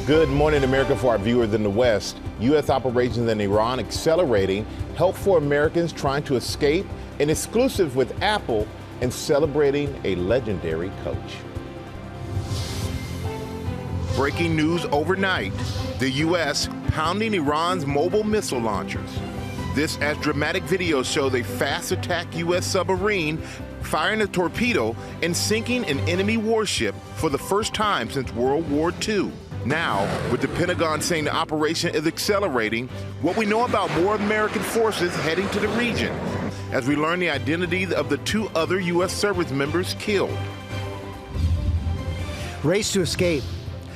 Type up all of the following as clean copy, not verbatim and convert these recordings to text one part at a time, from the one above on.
Good morning, America. For our viewers in the West, U.S. operations in Iran accelerating, help for Americans trying to escape, an exclusive with Apple, and celebrating a legendary coach. Breaking news overnight, the U.S. pounding Iran's mobile missile launchers. This as dramatic videos show a fast attack U.S. submarine firing a torpedo and sinking an enemy warship for the first time since World War II. Now, with the Pentagon saying the operation is accelerating, what we know about more American forces heading to the region, as we learn the identities of the two other U.S. service members killed. Race to escape.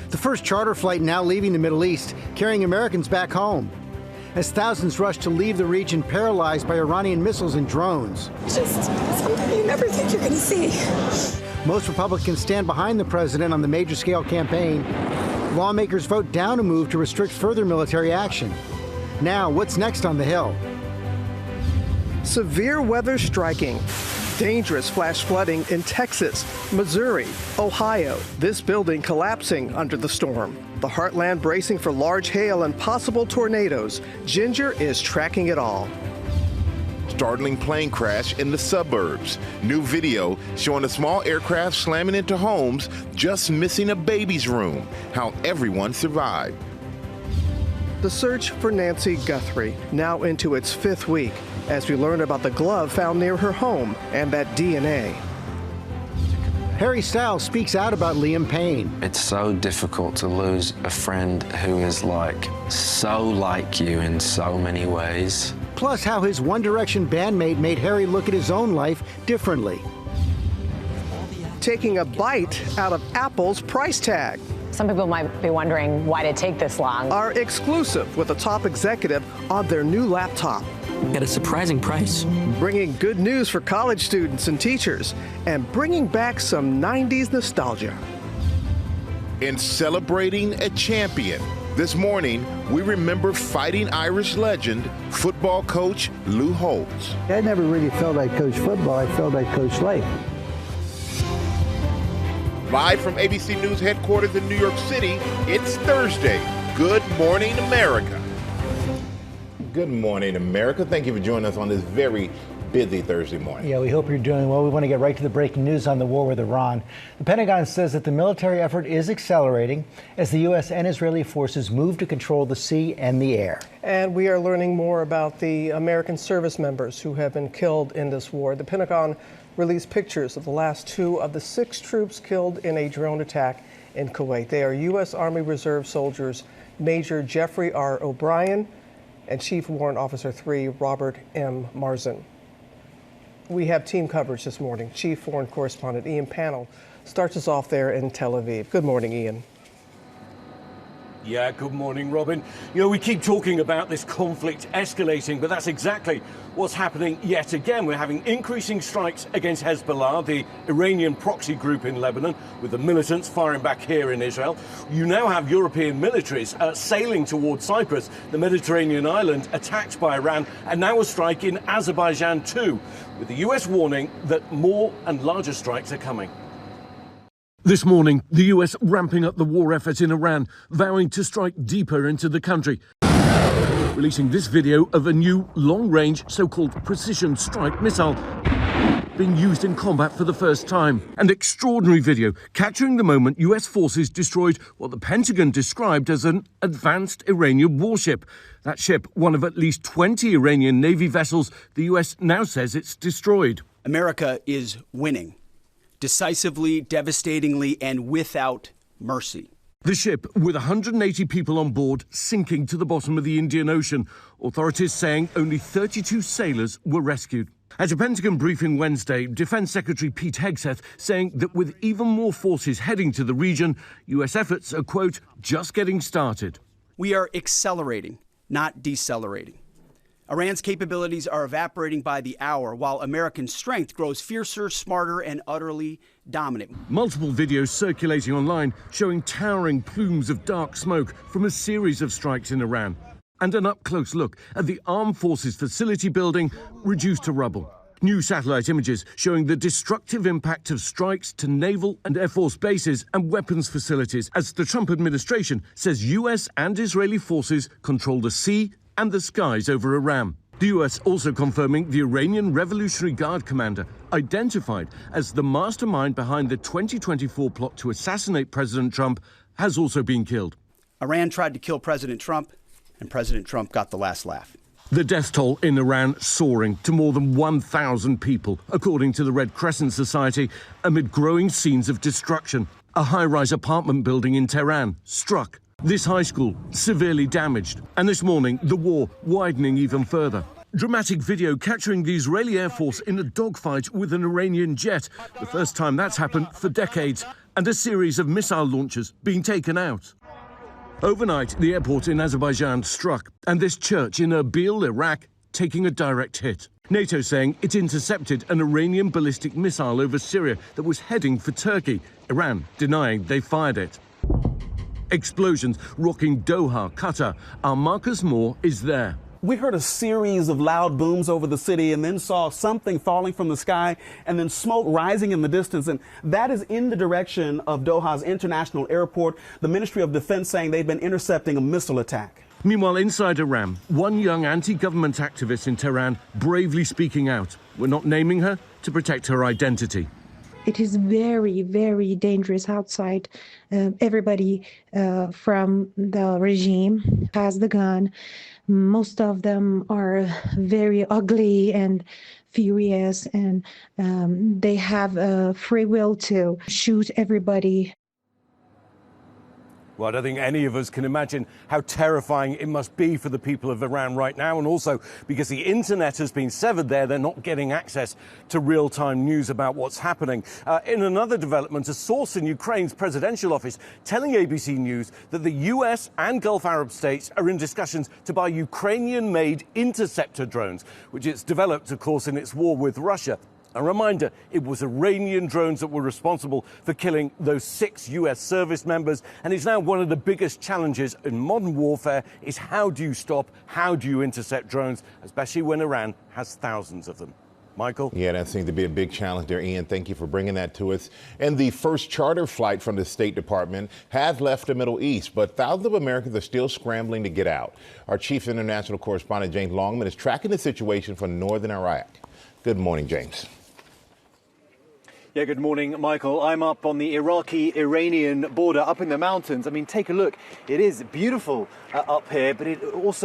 The first charter flight now leaving the Middle East, carrying Americans back home, as thousands rush to leave the region paralyzed by Iranian missiles and drones. Just something you never think you're going to see. Most Republicans stand behind the president on the major-scale campaign. Lawmakers vote down a move to restrict further military action. Now, what's next on the Hill? Severe weather striking. Dangerous flash flooding in Texas, Missouri, Ohio. This building collapsing under the storm. The heartland bracing for large hail and possible tornadoes. Ginger is tracking it all. Startling plane crash in the suburbs. New video showing a small aircraft slamming into homes, just missing a baby's room. How everyone survived. The search for Nancy Guthrie, now into its 5th week, as we learn about the glove found near her home and that DNA. Harry Styles speaks out about Liam Payne. It's so difficult to lose a friend who is so like you in so many ways. Plus how his One Direction bandmate made Harry look at his own life differently. Taking a bite out of Apple's price tag. Some people might be wondering why did it take this long. Our exclusive with a top executive on their new laptop. At a surprising price. Bringing good news for college students and teachers, and bringing back some 90s nostalgia. And celebrating a champion. This morning, we remember fighting Irish legend, football coach Lou Holtz. I never really felt I coached football, I felt I coached life. Live from ABC News headquarters in New York City, it's Thursday. Good morning, America. Good morning, America. Thank you for joining us on this very busy Thursday morning. Yeah, we hope you're doing well. We want to get right to the breaking news on the war with Iran. The Pentagon says that the military effort is accelerating as the U.S. and Israeli forces move to control the sea and the air. And we are learning more about the American service members who have been killed in this war. The Pentagon released pictures of the last 2 of the 6 troops killed in a drone attack in Kuwait. They are U.S. Army Reserve soldiers Major Jeffrey R. O'Brien and Chief Warrant Officer 3 Robert M. Marzin. We have team coverage this morning. Chief Foreign Correspondent Ian Pannell starts us off there in Tel Aviv. Good morning, Ian. Yeah, good morning, Robin. You know, we keep talking about this conflict escalating, but that's exactly what's happening yet again. We're having increasing strikes against Hezbollah, the Iranian proxy group in Lebanon, with the militants firing back here in Israel. You now have European militaries sailing towards Cyprus, the Mediterranean island, attacked by Iran, and now a strike in Azerbaijan too, with the US warning that more and larger strikes are coming. This morning, the US ramping up the war effort in Iran, vowing to strike deeper into the country, releasing this video of a new long-range so-called precision strike missile being used in combat for the first time. An extraordinary video capturing the moment US forces destroyed what the Pentagon described as an advanced Iranian warship. That ship, one of at least 20 Iranian Navy vessels, the US now says it's destroyed. America is winning. Decisively, devastatingly, and without mercy. The ship, with 180 people on board, sinking to the bottom of the Indian Ocean. Authorities saying only 32 sailors were rescued. At a Pentagon briefing Wednesday, Defense Secretary Pete Hegseth saying that with even more forces heading to the region, U.S. efforts are, quote, just getting started. We are accelerating, not decelerating. Iran's capabilities are evaporating by the hour, while American strength grows fiercer, smarter, and utterly dominant. Multiple videos circulating online showing towering plumes of dark smoke from a series of strikes in Iran. And an up-close look at the armed forces facility building reduced to rubble. New satellite images showing the destructive impact of strikes to naval and air force bases and weapons facilities as the Trump administration says US and Israeli forces control the sea and the skies over Iran. The US also confirming the Iranian Revolutionary Guard commander, identified as the mastermind behind the 2024 plot to assassinate President Trump, has also been killed. Iran tried to kill President Trump, and President Trump got the last laugh. The death toll in Iran soaring to more than 1,000 people, according to the Red Crescent Society, amid growing scenes of destruction. A high-rise apartment building in Tehran struck. This high school severely damaged. And this morning, the war widening even further. Dramatic video capturing the Israeli Air Force in a dogfight with an Iranian jet. The first time that's happened for decades. And a series of missile launchers being taken out. Overnight, the airport in Azerbaijan struck, and this church in Erbil, Iraq, taking a direct hit. NATO saying it intercepted an Iranian ballistic missile over Syria that was heading for Turkey. Iran denying they fired it. Explosions rocking Doha, Qatar. Our Marcus Moore is there. We heard a series of loud booms over the city and then saw something falling from the sky and then smoke rising in the distance. And that is in the direction of Doha's international airport. The Ministry of Defense saying they've been intercepting a missile attack. Meanwhile, inside Iran, one young anti-government activist in Tehran bravely speaking out. We're not naming her to protect her identity. It is very, very dangerous outside. Everybody from the regime has the gun. Most of them are very ugly and furious, and they have free will to shoot everybody. Well, I don't think any of us can imagine how terrifying it must be for the people of Iran right now. And also because the internet has been severed there, they're not getting access to real-time news about what's happening. In another development, a source in Ukraine's presidential office telling ABC News that the US and Gulf Arab states are in discussions to buy Ukrainian-made interceptor drones, which it's developed, of course, in its war with Russia. A reminder, it was Iranian drones that were responsible for killing those 6 US service members, and it's now one of the biggest challenges in modern warfare is how do you stop, how do you intercept drones, especially when Iran has thousands of them. Michael? Yeah, that seems to be a big challenge there, Ian. Thank you for bringing that to us. And the first charter flight from the State Department has left the Middle East, but thousands of Americans are still scrambling to get out. Our chief international correspondent, James Longman, is tracking the situation from northern Iraq. Good morning, James. Yeah, good morning, Michael. I'm up on the Iraqi-Iranian border up in the mountains. I mean, take a look. It is beautiful up here, but it's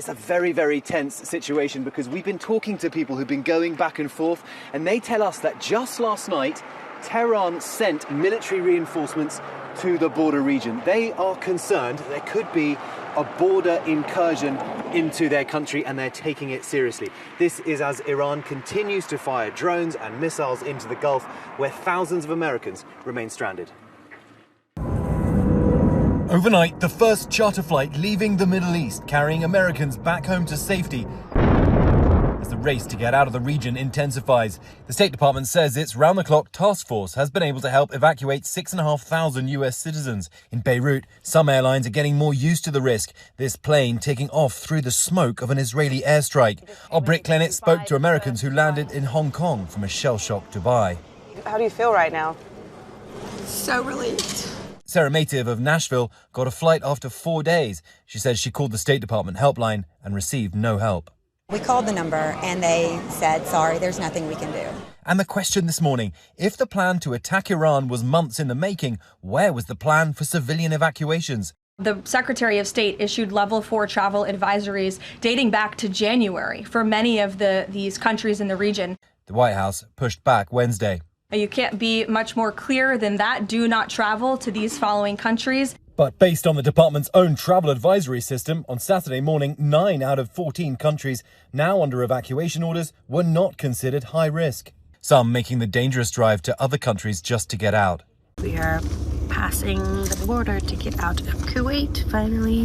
a very, very tense situation because we've been talking to people who've been going back and forth, and they tell us that just last night, Tehran sent military reinforcements to the border region. They are concerned there could be a border incursion into their country, and they're taking it seriously. This is as Iran continues to fire drones and missiles into the Gulf, where thousands of Americans remain stranded. Overnight, the first charter flight leaving the Middle East, carrying Americans back home to safety. As the race to get out of the region intensifies, the State Department says its round-the-clock task force has been able to help evacuate 6,500 US citizens. In Beirut, some airlines are getting more used to the risk, this plane taking off through the smoke of an Israeli airstrike. Our Brit Clinic spoke to Americans who landed in Hong Kong from a shell-shocked Dubai. How do you feel right now? So relieved. Sarah Mative of Nashville got a flight after 4 days. She says she called the State Department helpline and received no help. We called the number and they said, sorry, there's nothing we can do. And the question this morning, if the plan to attack Iran was months in the making, where was the plan for civilian evacuations? The Secretary of State issued level 4 travel advisories dating back to January for many of these countries in the region. The White House pushed back Wednesday. You can't be much more clear than that. Do not travel to these following countries. But based on the department's own travel advisory system, on Saturday morning, 9 out of 14 countries now under evacuation orders were not considered high risk. Some making the dangerous drive to other countries just to get out. We are passing the border to get out of Kuwait, finally.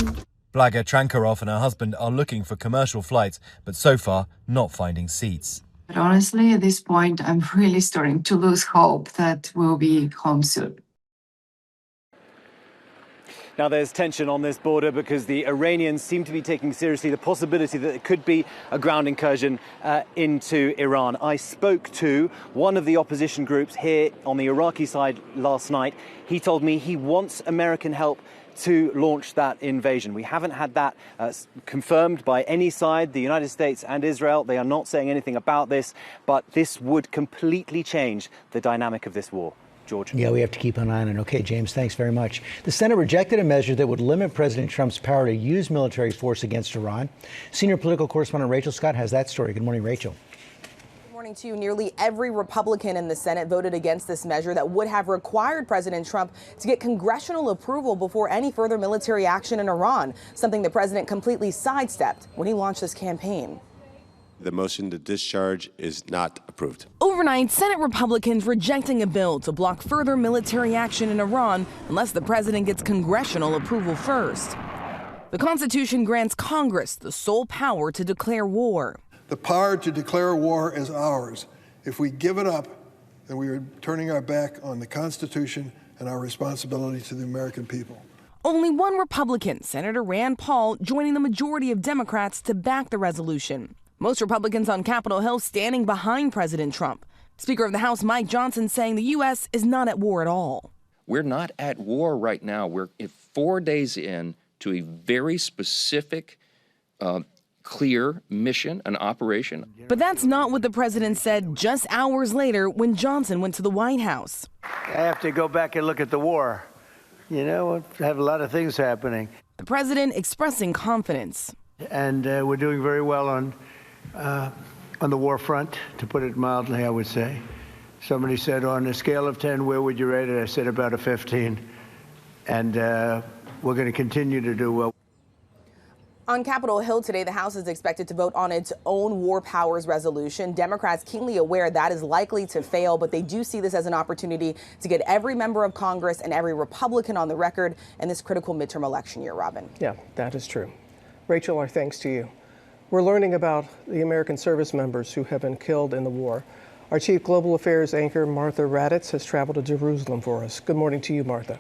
Blaga Trankarov and her husband are looking for commercial flights, but so far not finding seats. But honestly, at this point, I'm really starting to lose hope that we'll be home soon. Now, there's tension on this border because the Iranians seem to be taking seriously the possibility that it could be a ground incursion into Iran. I spoke to one of the opposition groups here on the Iraqi side last night. He told me he wants American help to launch that invasion. We haven't had that confirmed by any side, the United States and Israel. They are not saying anything about this, but this would completely change the dynamic of this war. George. Yeah, we have to keep an eye on it. Okay, James, thanks very much. The Senate rejected a measure that would limit President Trump's power to use military force against Iran. Senior political correspondent Rachel Scott has that story. Good morning, Rachel. Good morning to you. Nearly every Republican in the Senate voted against this measure that would have required President Trump to get congressional approval before any further military action in Iran, something the president completely sidestepped when he launched this campaign. The motion to discharge is not approved. Overnight, Senate Republicans rejecting a bill to block further military action in Iran unless the president gets congressional approval first. The Constitution grants Congress the sole power to declare war. The power to declare war is ours. If we give it up, then we are turning our back on the Constitution and our responsibility to the American people. Only one Republican, Senator Rand Paul, joining the majority of Democrats to back the resolution. Most Republicans on Capitol Hill standing behind President Trump. Speaker of the House Mike Johnson saying the U.S. is not at war at all. We're not at war right now. We're 4 days in to a very specific, clear mission, an operation. But that's not what the president said just hours later when Johnson went to the White House. I have to go back and look at the war. You know, we have a lot of things happening. The president expressing confidence. And we're doing very well on the war front, to put it mildly, I would say. Somebody said, on a scale of 10, where would you rate it? I said about a 15. And we're going to continue to do well. On Capitol Hill today, the House is expected to vote on its own war powers resolution. Democrats keenly aware that is likely to fail, but they do see this as an opportunity to get every member of Congress and every Republican on the record in this critical midterm election year, Robin. Yeah, that is true. Rachel, our thanks to you. We're learning about the American service members who have been killed in the war. Our chief global affairs anchor, Martha Raddatz, has traveled to Jerusalem for us. Good morning to you, Martha.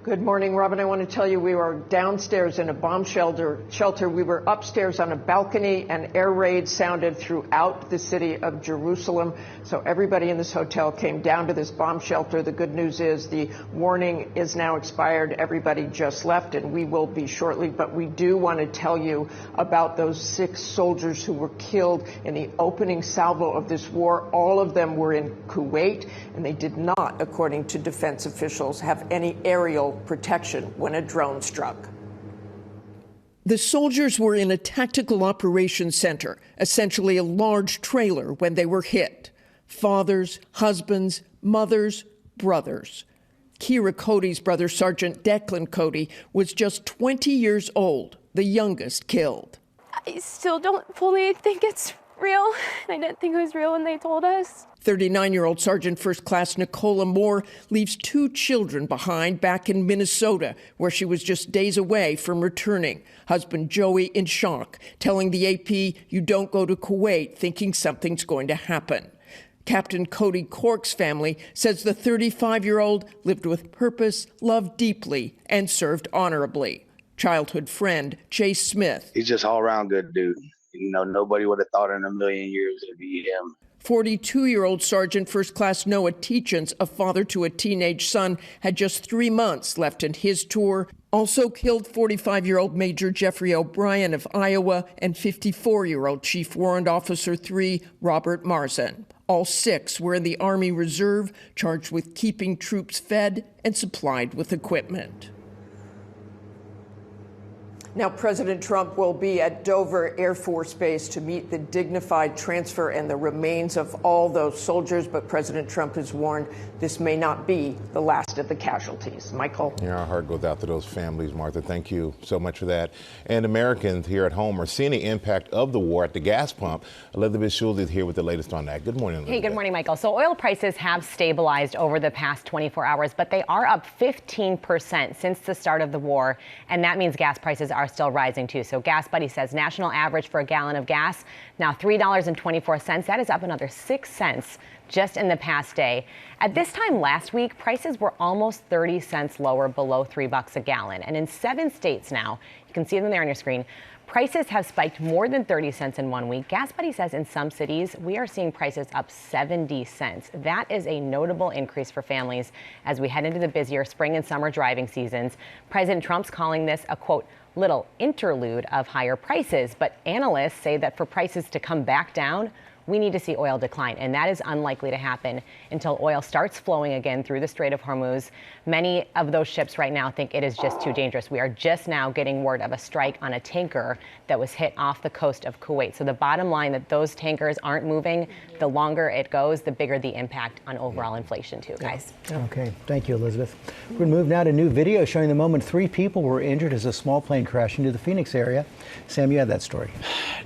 Good morning, Robin. I want to tell you we were downstairs in a bomb shelter. We were upstairs on a balcony, and air raids sounded throughout the city of Jerusalem. So everybody in this hotel came down to this bomb shelter. The good news is the warning is now expired. Everybody just left, and we will be shortly. But we do want to tell you about those 6 soldiers who were killed in the opening salvo of this war. All of them were in Kuwait, and they did not, according to defense officials, have any aerial protection when a drone struck. The soldiers were in a tactical operations center, essentially a large trailer, when they were hit. Fathers, husbands, mothers, brothers. Kira Cody's brother, Sergeant Declan Cody, was just 20 years old, the youngest killed. I still don't fully think it's real. I didn't think it was real when they told us. 39-year-old Sergeant First Class Nicola Moore leaves 2 children behind back in Minnesota, where she was just days away from returning. Husband Joey in shock, telling the AP, "You don't go to Kuwait thinking something's going to happen." Captain Cody Cork's family says the 35-year-old lived with purpose, loved deeply, and served honorably. Childhood friend Chase Smith. He's just all-around good dude. You know, nobody would have thought in a million years it'd be him. 42-year-old Sergeant First Class Noah Teachins, a father to a teenage son, had just 3 months left in his tour. Also killed 45-year-old Major Jeffrey O'Brien of Iowa and 54-year-old Chief Warrant Officer 3 Robert Marzan. All 6 were in the Army Reserve, charged with keeping troops fed and supplied with equipment. Now, President Trump will be at Dover Air Force Base to meet the dignified transfer and the remains of all those soldiers. But President Trump has warned this may not be the last of the casualties. Michael? Yeah, our heart goes out to those families, Martha. Thank you so much for that. And Americans here at home are seeing the impact of the war at the gas pump. Elizabeth Schulze is here with the latest on that. Good morning, Elizabeth. Hey, good morning, Michael. So oil prices have stabilized over the past 24 hours, but they are up 15% since the start of the war. And that means gas prices are are still rising too. So Gas Buddy says national average for a gallon of gas now $3.24. That is up another 6 cents just in the past day. At this time last week, prices were almost 30 cents lower, below $3 a gallon. And in 7 states now, you can see them there on your screen, prices have spiked more than 30 cents in 1 week. Gas Buddy says in some cities, we are seeing prices up 70 cents. That is a notable increase for families as we head into the busier spring and summer driving seasons. President Trump's calling this a, quote, little interlude of higher prices. But analysts say that for prices to come back down, we need to see oil decline, and that is unlikely to happen until oil starts flowing again through the Strait of Hormuz. Many of those ships right now think it is just too dangerous. We are just now getting word of a strike on a tanker that was hit off the coast of Kuwait. So the bottom line, that those tankers aren't moving, the longer it goes, the bigger the impact on overall inflation too, guys. Okay, thank you, Elizabeth. We're going to move now to new video showing the moment 3 people were injured as a small plane crashed into the Phoenix area. Sam, you had that story.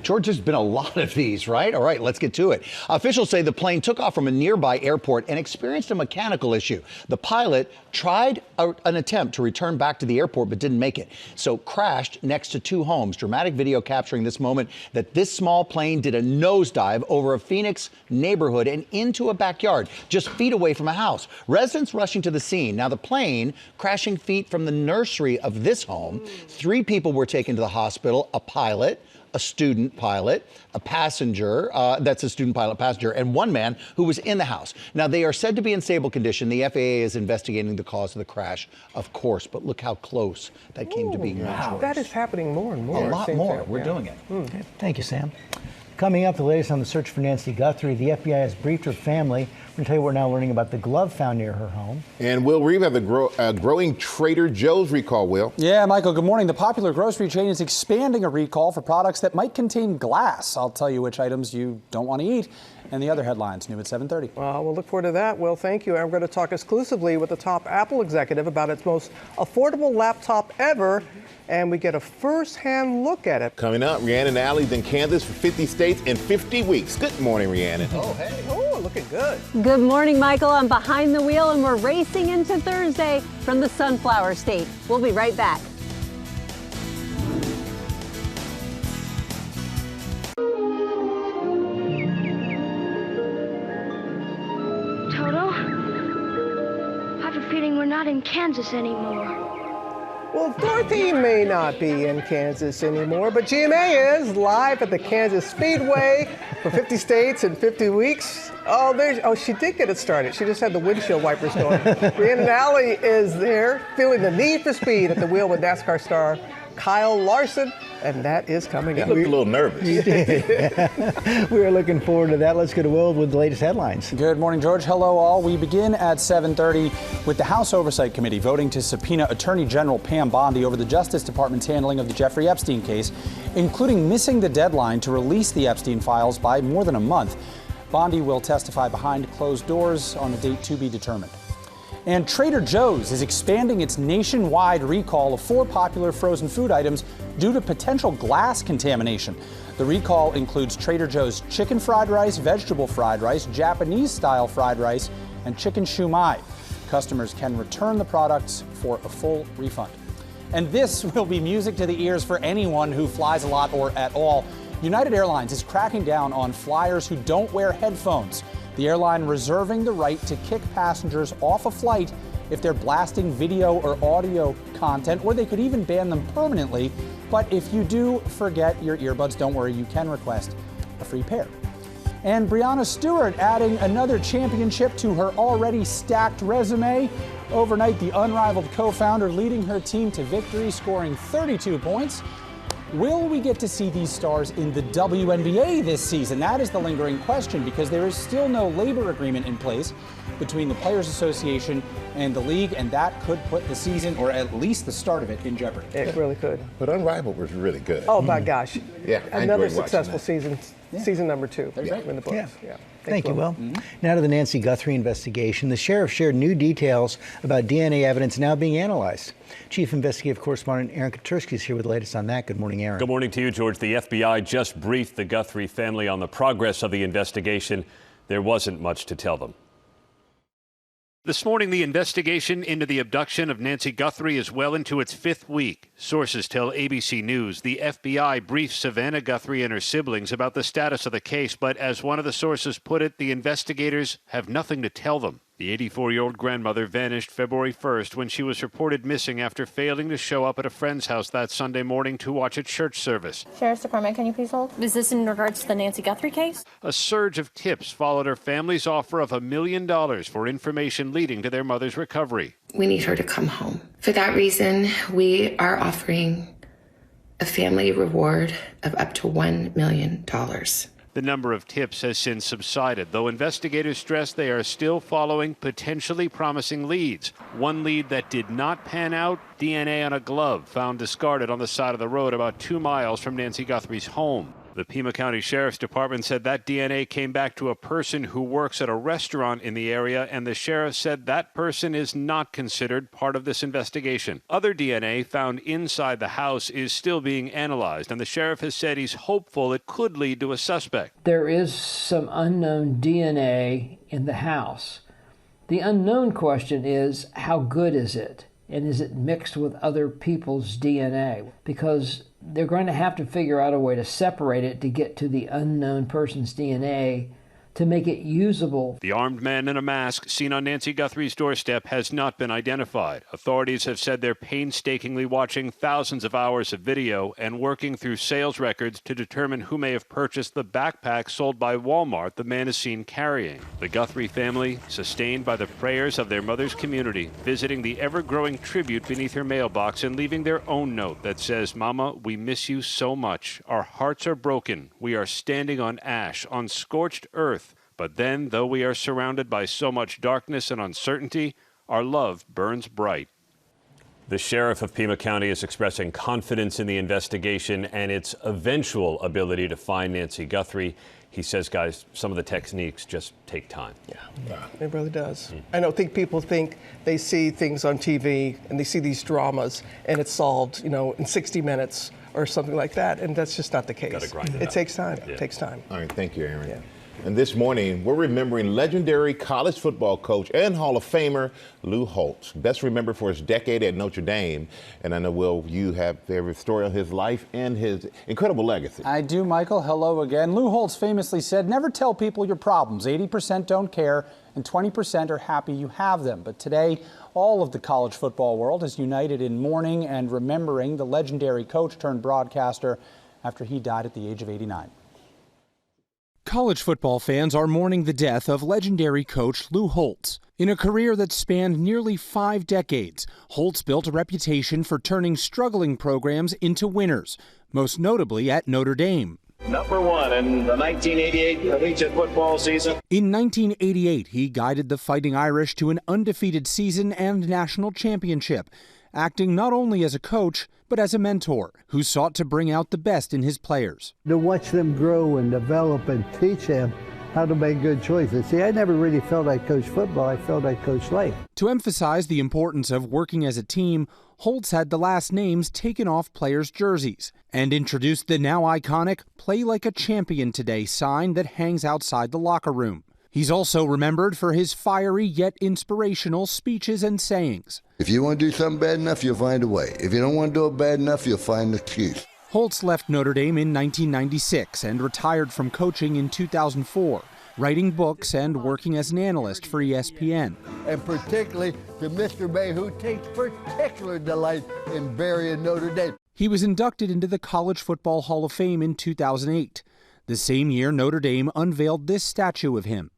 George, there's been a lot of these, right? All right, let's get to it. Officials say the plane took off from a nearby airport and experienced a mechanical issue. The pilot tried an attempt to return back to the airport but didn't make it, so crashed next to 2 homes. Dramatic video capturing this moment that this small plane did a nosedive over a Phoenix neighborhood and into a backyard just feet away from a house. Residents rushing to the scene. Now the plane crashing feet from the nursery of this home. 3 people were taken to the hospital, a pilot, a student pilot, a passenger, that's a student pilot passenger, and 1 man who was in the house. Now, they are said to be in stable condition. The FAA is investigating the cause of the crash, of course, but look how close that came to being. Wow. That is happening more and more. A lot more. We're doing it. Okay. Thank you, Sam. Coming up, the latest on the search for Nancy Guthrie. The FBI has briefed her family. We're going to tell you what we're now learning about the glove found near her home. And Will Reeve have the growing Trader Joe's recall, Will. Yeah, Michael, good morning. The popular grocery chain is expanding a recall for products that might contain glass. I'll tell you which items you don't want to eat. And the other headlines, new at 7:30. We'll look forward to that. Will, thank you. And we're going to talk exclusively with the top Apple executive about its most affordable laptop ever. And we get a first-hand look at it. Coming up, Rhiannon Alley's in Kansas for 50 states in 50 weeks. Good morning, Rhiannon. Oh, hey. Oh, looking good. Good morning, Michael. I'm behind the wheel, and we're racing into Thursday from the Sunflower State. We'll be right back. Toto, I have a feeling we're not in Kansas anymore. Well, Dorothy may not be in Kansas anymore, but GMA is live at the Kansas Speedway for 50 states in 50 weeks. Oh, she did get it started. She just had the windshield wipers going. Rhiannon Alley is there, feeling the need for speed at the wheel with NASCAR star Kyle Larson, and that is coming up. He looked a little nervous. He did. We are looking forward to that. Let's go to Will with the latest headlines. Good morning, George. Hello, all. We begin at 7:30 with the House Oversight Committee voting to subpoena Attorney General Pam Bondi over the Justice Department's handling of the Jeffrey Epstein case, including missing the deadline to release the Epstein files by more than a month. Bondi will testify behind closed doors on a date to be determined. And Trader Joe's is expanding its nationwide recall of 4 popular frozen food items due to potential glass contamination. The recall includes Trader Joe's chicken fried rice, vegetable fried rice, Japanese-style fried rice, and chicken shumai. Customers can return the products for a full refund. And this will be music to the ears for anyone who flies a lot or at all. United Airlines is cracking down on flyers who don't wear headphones. The airline reserving the right to kick passengers off a flight if they're blasting video or audio content, or they could even ban them permanently. But if you do forget your earbuds, don't worry, you can request a free pair. And Brianna Stewart adding another championship to her already stacked resume. Overnight, the unrivaled co-founder leading her team to victory, scoring 32 points. Will we get to see these stars in the WNBA this season? That is the lingering question, because there is still no labor agreement in place between the Players Association and the league, and that could put the season, or at least the start of it, in jeopardy. It really could. But Unrivaled was really good. Oh, my gosh. Yeah, another successful season. Season number 2 in the books. Yeah. Thank you, Will. Now to the Nancy Guthrie investigation. The sheriff shared new details about DNA evidence now being analyzed. Chief Investigative Correspondent Aaron Katursky is here with the latest on that. Good morning, Aaron. Good morning to you, George. The FBI just briefed the Guthrie family on the progress of the investigation. There wasn't much to tell them. This morning, the investigation into the abduction of Nancy Guthrie is well into its 5th week. Sources tell ABC News the FBI briefed Savannah Guthrie and her siblings about the status of the case, but as one of the sources put it, the investigators have nothing to tell them. The 84-year-old grandmother vanished February 1st when she was reported missing after failing to show up at a friend's house that Sunday morning to watch a church service. Sheriff's Department, can you please hold? Is this in regards to the Nancy Guthrie case? A surge of tips followed her family's offer of $1 million for information leading to their mother's recovery. We need her to come home. For that reason, we are offering a family reward of up to $1 million. The number of tips has since subsided, though investigators stress they are still following potentially promising leads. One lead that did not pan out, DNA on a glove found discarded on the side of the road about 2 miles from Nancy Guthrie's home. The Pima County Sheriff's Department said that DNA came back to a person who works at a restaurant in the area, and the sheriff said that person is not considered part of this investigation. Other DNA found inside the house is still being analyzed, and the sheriff has said he's hopeful it could lead to a suspect. There is some unknown DNA in the house. The unknown question is, how good is it? And is it mixed with other people's DNA? Because they're going to have to figure out a way to separate it to get to the unknown person's DNA to make it usable. The armed man in a mask seen on Nancy Guthrie's doorstep has not been identified. Authorities have said they're painstakingly watching thousands of hours of video and working through sales records to determine who may have purchased the backpack sold by Walmart the man is seen carrying. The Guthrie family, sustained by the prayers of their mother's community, visiting the ever-growing tribute beneath her mailbox and leaving their own note that says, "Mama, we miss you so much. Our hearts are broken. We are standing on ash, on scorched earth. But then, though we are surrounded by so much darkness and uncertainty, our love burns bright." The sheriff of Pima County is expressing confidence in the investigation and its eventual ability to find Nancy Guthrie. He says, guys, some of the techniques just take time. Yeah, it really does. I think people think they see things on TV and they see these dramas and it's solved, in 60 minutes or something like that. And that's just not the case. Gotta grind it It out. takes time. Yeah. It takes time. All right, thank you, Aaron. Yeah. And this morning, we're remembering legendary college football coach and Hall of Famer Lou Holtz, best remembered for his decade at Notre Dame. And I know, Will, you have a story on his life and his incredible legacy. I do, Michael. Hello again. Lou Holtz famously said, "Never tell people your problems. 80% don't care and 20% are happy you have them." But today, all of the college football world is united in mourning and remembering the legendary coach turned broadcaster after he died at the age of 89. College football fans are mourning the death of legendary coach Lou Holtz. In a career that spanned nearly 5 decades, Holtz built a reputation for turning struggling programs into winners, most notably at Notre Dame. Number 1 in the 1988 collegiate football season. In 1988, he guided the Fighting Irish to an undefeated season and national championship, acting not only as a coach, but as a mentor who sought to bring out the best in his players. To watch them grow and develop and teach them how to make good choices. See, I never really felt I coached football. I felt I coached life. To emphasize the importance of working as a team, Holtz had the last names taken off players' jerseys and introduced the now iconic "Play Like a Champion Today" sign that hangs outside the locker room. He's also remembered for his fiery yet inspirational speeches and sayings. If you want to do something bad enough, you'll find a way. If you don't want to do it bad enough, you'll find an excuse. Holtz left Notre Dame in 1996 and retired from coaching in 2004, writing books and working as an analyst for ESPN. And particularly to Mr. May, who takes particular delight in burying Notre Dame. He was inducted into the College Football Hall of Fame in 2008. The same year, Notre Dame unveiled this statue of him.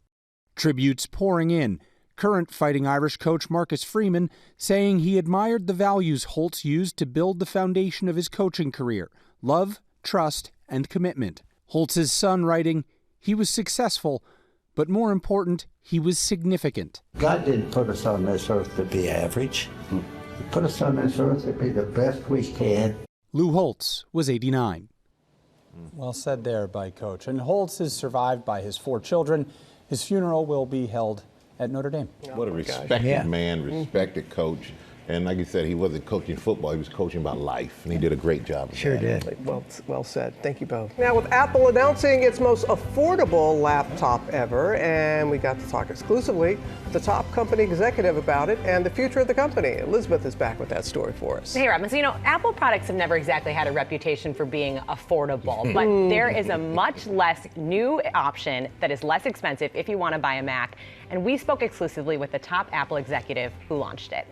Tributes pouring in. Current Fighting Irish coach Marcus Freeman saying he admired the values Holtz used to build the foundation of his coaching career: love, trust, and commitment. Holtz's son writing, "He was successful, but more important, he was significant." God didn't put us on this earth to be average. He put us on this earth to be the best we can. Lou Holtz was 89. Well said there by Coach. And Holtz is survived by his 4 children. His funeral will be held at Notre Dame. What a respected man, respected coach. And like you said, he wasn't coaching football, he was coaching about life, and he did a great job. Sure did. Well said. Thank you both. Now, with Apple announcing its most affordable laptop ever, and we got to talk exclusively with the top company executive about it and the future of the company. Elizabeth is back with that story for us. Hey, Robin. So, Apple products have never exactly had a reputation for being affordable, but there is a much less new option that is less expensive if you want to buy a Mac. And we spoke exclusively with the top Apple executive who launched it.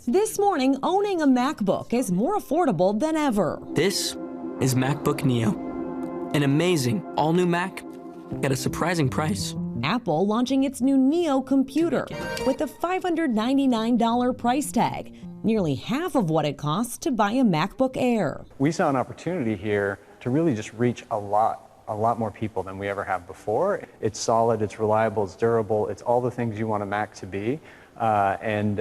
This morning, owning a MacBook is more affordable than ever. This is MacBook Neo, an amazing all-new Mac at a surprising price. Apple launching its new Neo computer with a $599 price tag, nearly half of what it costs to buy a MacBook Air. We saw an opportunity here to really just reach a lot more people than we ever have before. It's solid, it's reliable, it's durable, it's all the things you want a Mac to be, and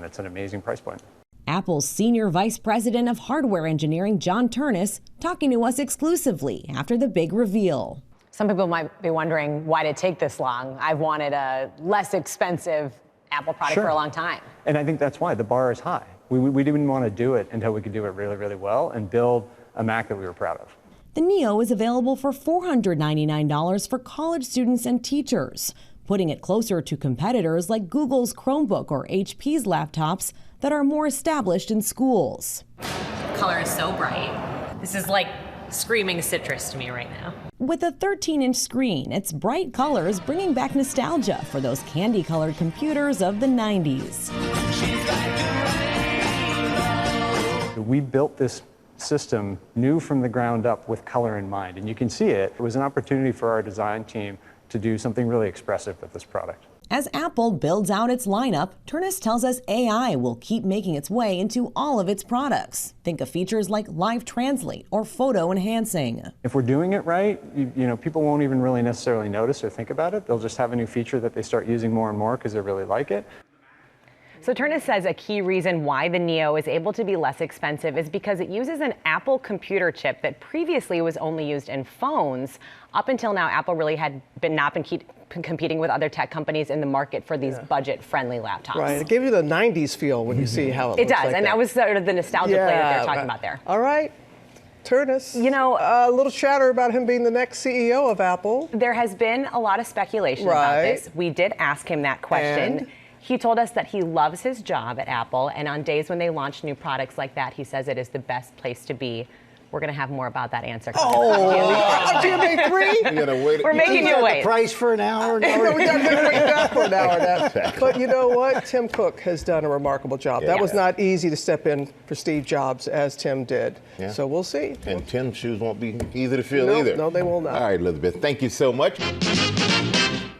it's an amazing price point. Apple's Senior Vice President of Hardware Engineering, John Turnus, talking to us exclusively after the big reveal. Some people might be wondering, why did it take this long? I've wanted a less expensive Apple product for a long time. And I think that's why the bar is high. We didn't want to do it until we could do it really, really well and build a Mac that we were proud of. The Neo is available for $499 for college students and teachers, putting it closer to competitors like Google's Chromebook or HP's laptops that are more established in schools. The color is so bright. This is like screaming citrus to me right now. With a 13-inch screen, its bright colors bringing back nostalgia for those candy-colored computers of the 90s. We built this system new from the ground up with color in mind, and you can see it. It was an opportunity for our design team to do something really expressive with this product. As Apple builds out its lineup, Turnus tells us AI will keep making its way into all of its products. Think of features like Live Translate or photo enhancing. If we're doing it right, people won't even really necessarily notice or think about it. They'll just have a new feature that they start using more and more because they really like it. So Turnus says a key reason why the Neo is able to be less expensive is because it uses an Apple computer chip that previously was only used in phones. Up until now, Apple really had not been competing with other tech companies in the market for these budget-friendly laptops. Right, it gives you the 90s feel when you see how it looks. It does, like and that was sort of the nostalgia play that they're talking about there. All right. Turnus, a little chatter about him being the next CEO of Apple. There has been a lot of speculation about this. We did ask him that question. He told us that he loves his job at Apple, and on days when they launch new products like that, he says it is the best place to be. We're going to have more about that answer. GMA 3? We're making you wait. The price for an hour? We got to wait that for an hour now. But you know what? Tim Cook has done a remarkable job. That was not easy to step in for Steve Jobs as Tim did. Yeah. So we'll see. And Tim's shoes won't be easy to fill either. No, they will not. All right, Elizabeth, thank you so much.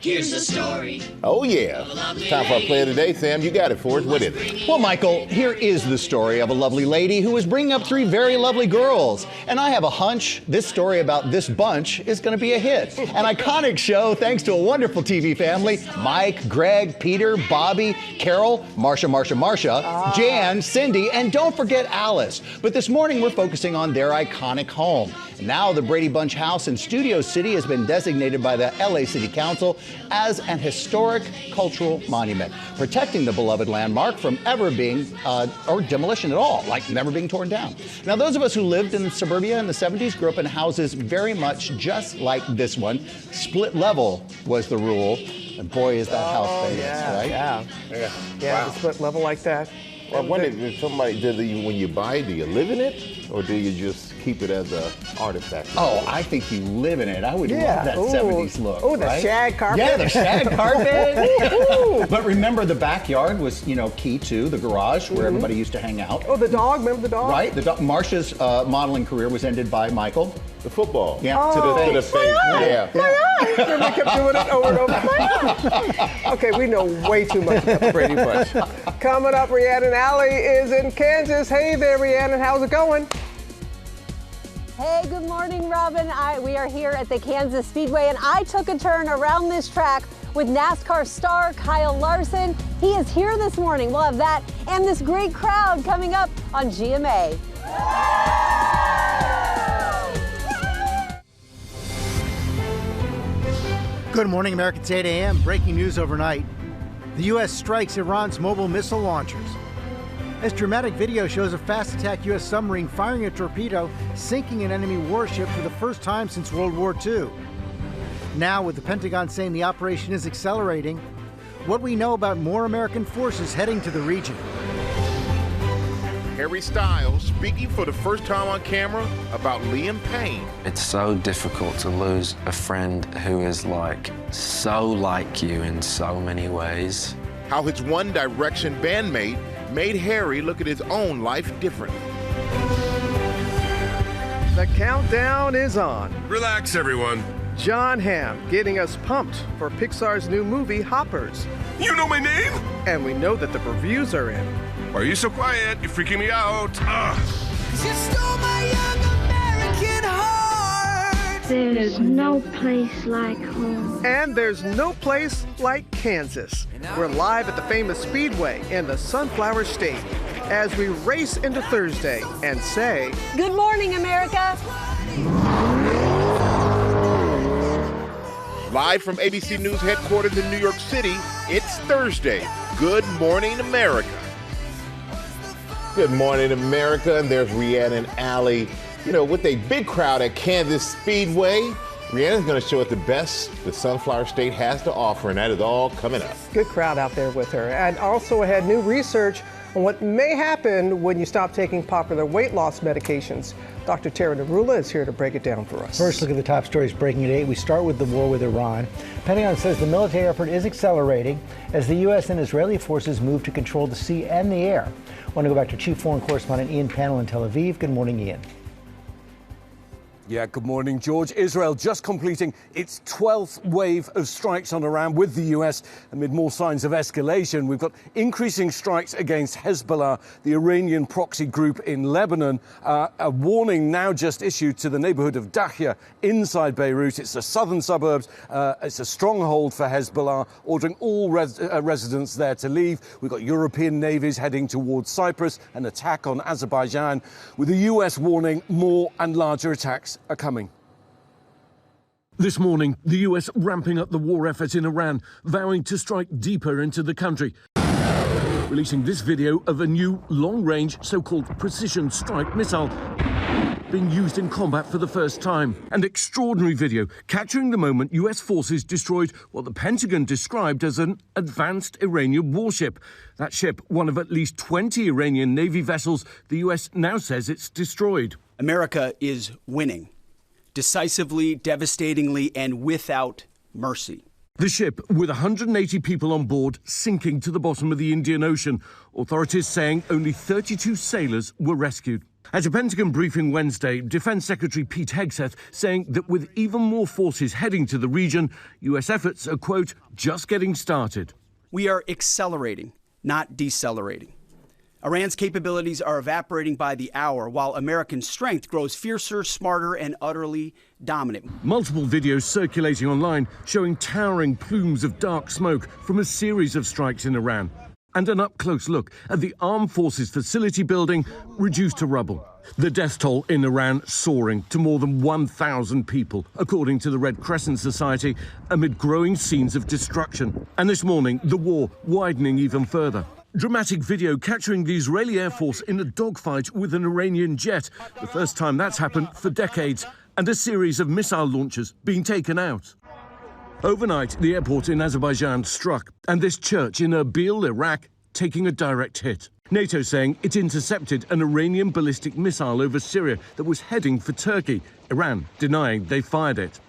Here's the story. Oh, yeah. It's time for our play of the day. Sam, you got it for us. What is it? Well, Michael, here is the story of a lovely lady who is bringing up three very lovely girls. And I have a hunch this story about this bunch is going to be a hit. An iconic show thanks to a wonderful TV family. Mike, Greg, Peter, Bobby, Carol, Marsha, Jan, Cindy, and don't forget Alice. But this morning we're focusing on their iconic home. Now the Brady Bunch house in Studio City has been designated by the LA City Council as an historic cultural monument, protecting the beloved landmark from ever being, or demolition at all, like never being torn down. Now, those of us who lived in suburbia in the 70s grew up in houses very much just like this one. Split level was the rule, and boy, is that house famous, right? Yeah, wow. Split level like that. Well, I wonder if somebody, when you buy, do you live in it, or do you just keep it as an artifact? Oh, I think you live in it. I would love that 70s look. Oh, the shag carpet. Yeah, the shag carpet. But remember, the backyard was, key too, the garage where everybody used to hang out. Oh, the dog. Remember the dog? Right. Marsha's modeling career was ended by Michael. The football. Yeah. To the face. Yeah. We kept doing it over and over. Okay, we know way too much about the Brady Bunch. Coming up, Rhiannon Alley is in Kansas. Hey there, Rhiannon. How's it going? Hey, good morning, Robin. We are here at the Kansas Speedway, and I took a turn around this track with NASCAR star Kyle Larson. He is here this morning. We'll have that and this great crowd coming up on GMA. Good morning, America. It's 8 a.m. Breaking news overnight. The U.S. strikes Iran's mobile missile launchers. This dramatic video shows a fast-attack U.S. submarine firing a torpedo, sinking an enemy warship for the first time since World War II. Now, with the Pentagon saying the operation is accelerating, what we know about more American forces heading to the region. Harry Styles speaking for the first time on camera about Liam Payne. It's so difficult to lose a friend who is so like you in so many ways. How his One Direction bandmate made Harry look at his own life differently. The countdown is on. Relax, everyone. John Hamm getting us pumped for Pixar's new movie, Hoppers. You know my name? And we know that the reviews are in. Why are you so quiet? You're freaking me out. You stole my young American heart. There's no place like home. And there's no place like Kansas. We're live at the famous Speedway in the Sunflower State as we race into Thursday and say, Good morning, America. Live from ABC News headquarters in New York City, it's Thursday. Good morning, America. Good morning, America. And there's Rhiannon and Allie, with a big crowd at Kansas Speedway. Rhiannon's going to show us the best the Sunflower State has to offer, and that is all coming up. Good crowd out there with her. And also had new research on what may happen when you stop taking popular weight loss medications. Dr. Tara Narula is here to break it down for us. First, look at the top stories breaking at 8. We start with the war with Iran. Pentagon says the military effort is accelerating as the U.S. and Israeli forces move to control the sea and the air. I want to go back to Chief Foreign Correspondent Ian Pannell in Tel Aviv. Good morning, Ian. Yeah, good morning, George. Israel just completing its 12th wave of strikes on Iran with the U.S. amid more signs of escalation. We've got increasing strikes against Hezbollah, the Iranian proxy group in Lebanon. A warning now just issued to the neighborhood of Dahya inside Beirut. It's the southern suburbs. It's a stronghold for Hezbollah, ordering all residents there to leave. We've got European navies heading towards Cyprus, an attack on Azerbaijan, with the U.S. warning more and larger attacks are coming. This morning, the US ramping up the war effort in Iran, vowing to strike deeper into the country. Releasing this video of a new long-range so-called precision strike missile being used in combat for the first time. An extraordinary video capturing the moment US forces destroyed what the Pentagon described as an advanced Iranian warship. That ship, one of at least 20 Iranian Navy vessels, the US now says it's destroyed. America is winning, decisively, devastatingly, and without mercy. The ship, with 180 people on board, sinking to the bottom of the Indian Ocean. Authorities saying only 32 sailors were rescued. At a Pentagon briefing Wednesday, Defense Secretary Pete Hegseth saying that with even more forces heading to the region, U.S. efforts are, quote, just getting started. We are accelerating, not decelerating. Iran's capabilities are evaporating by the hour, while American strength grows fiercer, smarter, and utterly dominant. Multiple videos circulating online showing towering plumes of dark smoke from a series of strikes in Iran. And an up-close look at the armed forces facility building reduced to rubble. The death toll in Iran soaring to more than 1,000 people, according to the Red Crescent Society, amid growing scenes of destruction. And this morning, the war widening even further. Dramatic video capturing the Israeli Air Force in a dogfight with an Iranian jet, the first time that's happened for decades, and a series of missile launchers being taken out. Overnight, the airport in Azerbaijan struck, and this church in Erbil, Iraq, taking a direct hit. NATO saying it intercepted an Iranian ballistic missile over Syria that was heading for Turkey, Iran denying they fired it.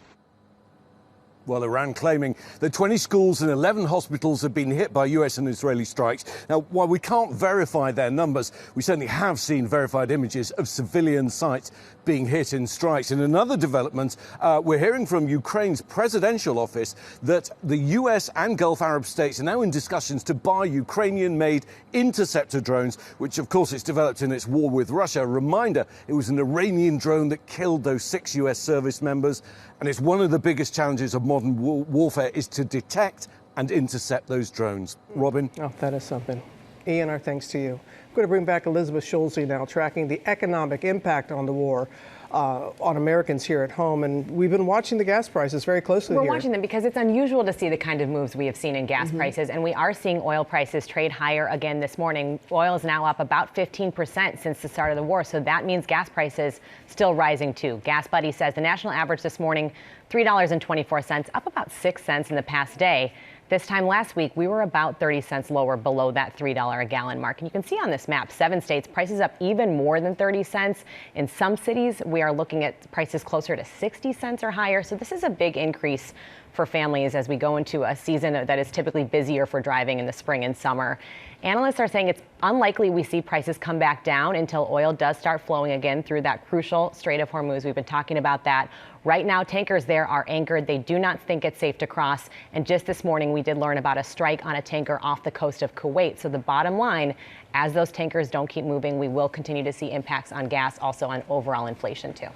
Well, Iran claiming that 20 schools and 11 hospitals have been hit by US and Israeli strikes. Now, while we can't verify their numbers, we certainly have seen verified images of civilian sites being hit in strikes. In another development, we're hearing from Ukraine's presidential office that the US and Gulf Arab states are now in discussions to buy Ukrainian-made interceptor drones, which, of course, it's developed in its war with Russia. A reminder, it was an Iranian drone that killed those 6 US service members. And it's one of the biggest challenges of modern warfare is to detect and intercept those drones. Robin? Oh, that is something. Ian, our thanks to you. I'm going to bring back Elizabeth Schulze now, tracking the economic impact on the war on Americans here at home. And we've been watching the gas prices very closely We're here. watching them because it's unusual to see the kind of moves we have seen in gas prices, and we are seeing oil prices trade higher again this morning. Oil is now up about 15% since the start of the war, so that means gas prices still rising too. Gas Buddy says the national average this morning, $3.24, up about 6 cents in the past day. This time last week, we were about 30 cents lower below that $3 a gallon mark. And you can see on this map, 7 states, prices up even more than 30 cents. In some cities, we are looking at prices closer to 60 cents or higher. So this is a big increase for families as we go into a season that is typically busier for driving in the spring and summer. Analysts are saying it's unlikely we see prices come back down until oil does start flowing again through that crucial Strait of Hormuz. We've been talking about that. Right now, tankers there are anchored. They do not think it's safe to cross. And just this morning, we did learn about a strike on a tanker off the coast of Kuwait. So the bottom line, as those tankers don't keep moving, we will continue to see impacts on gas, also on overall inflation too.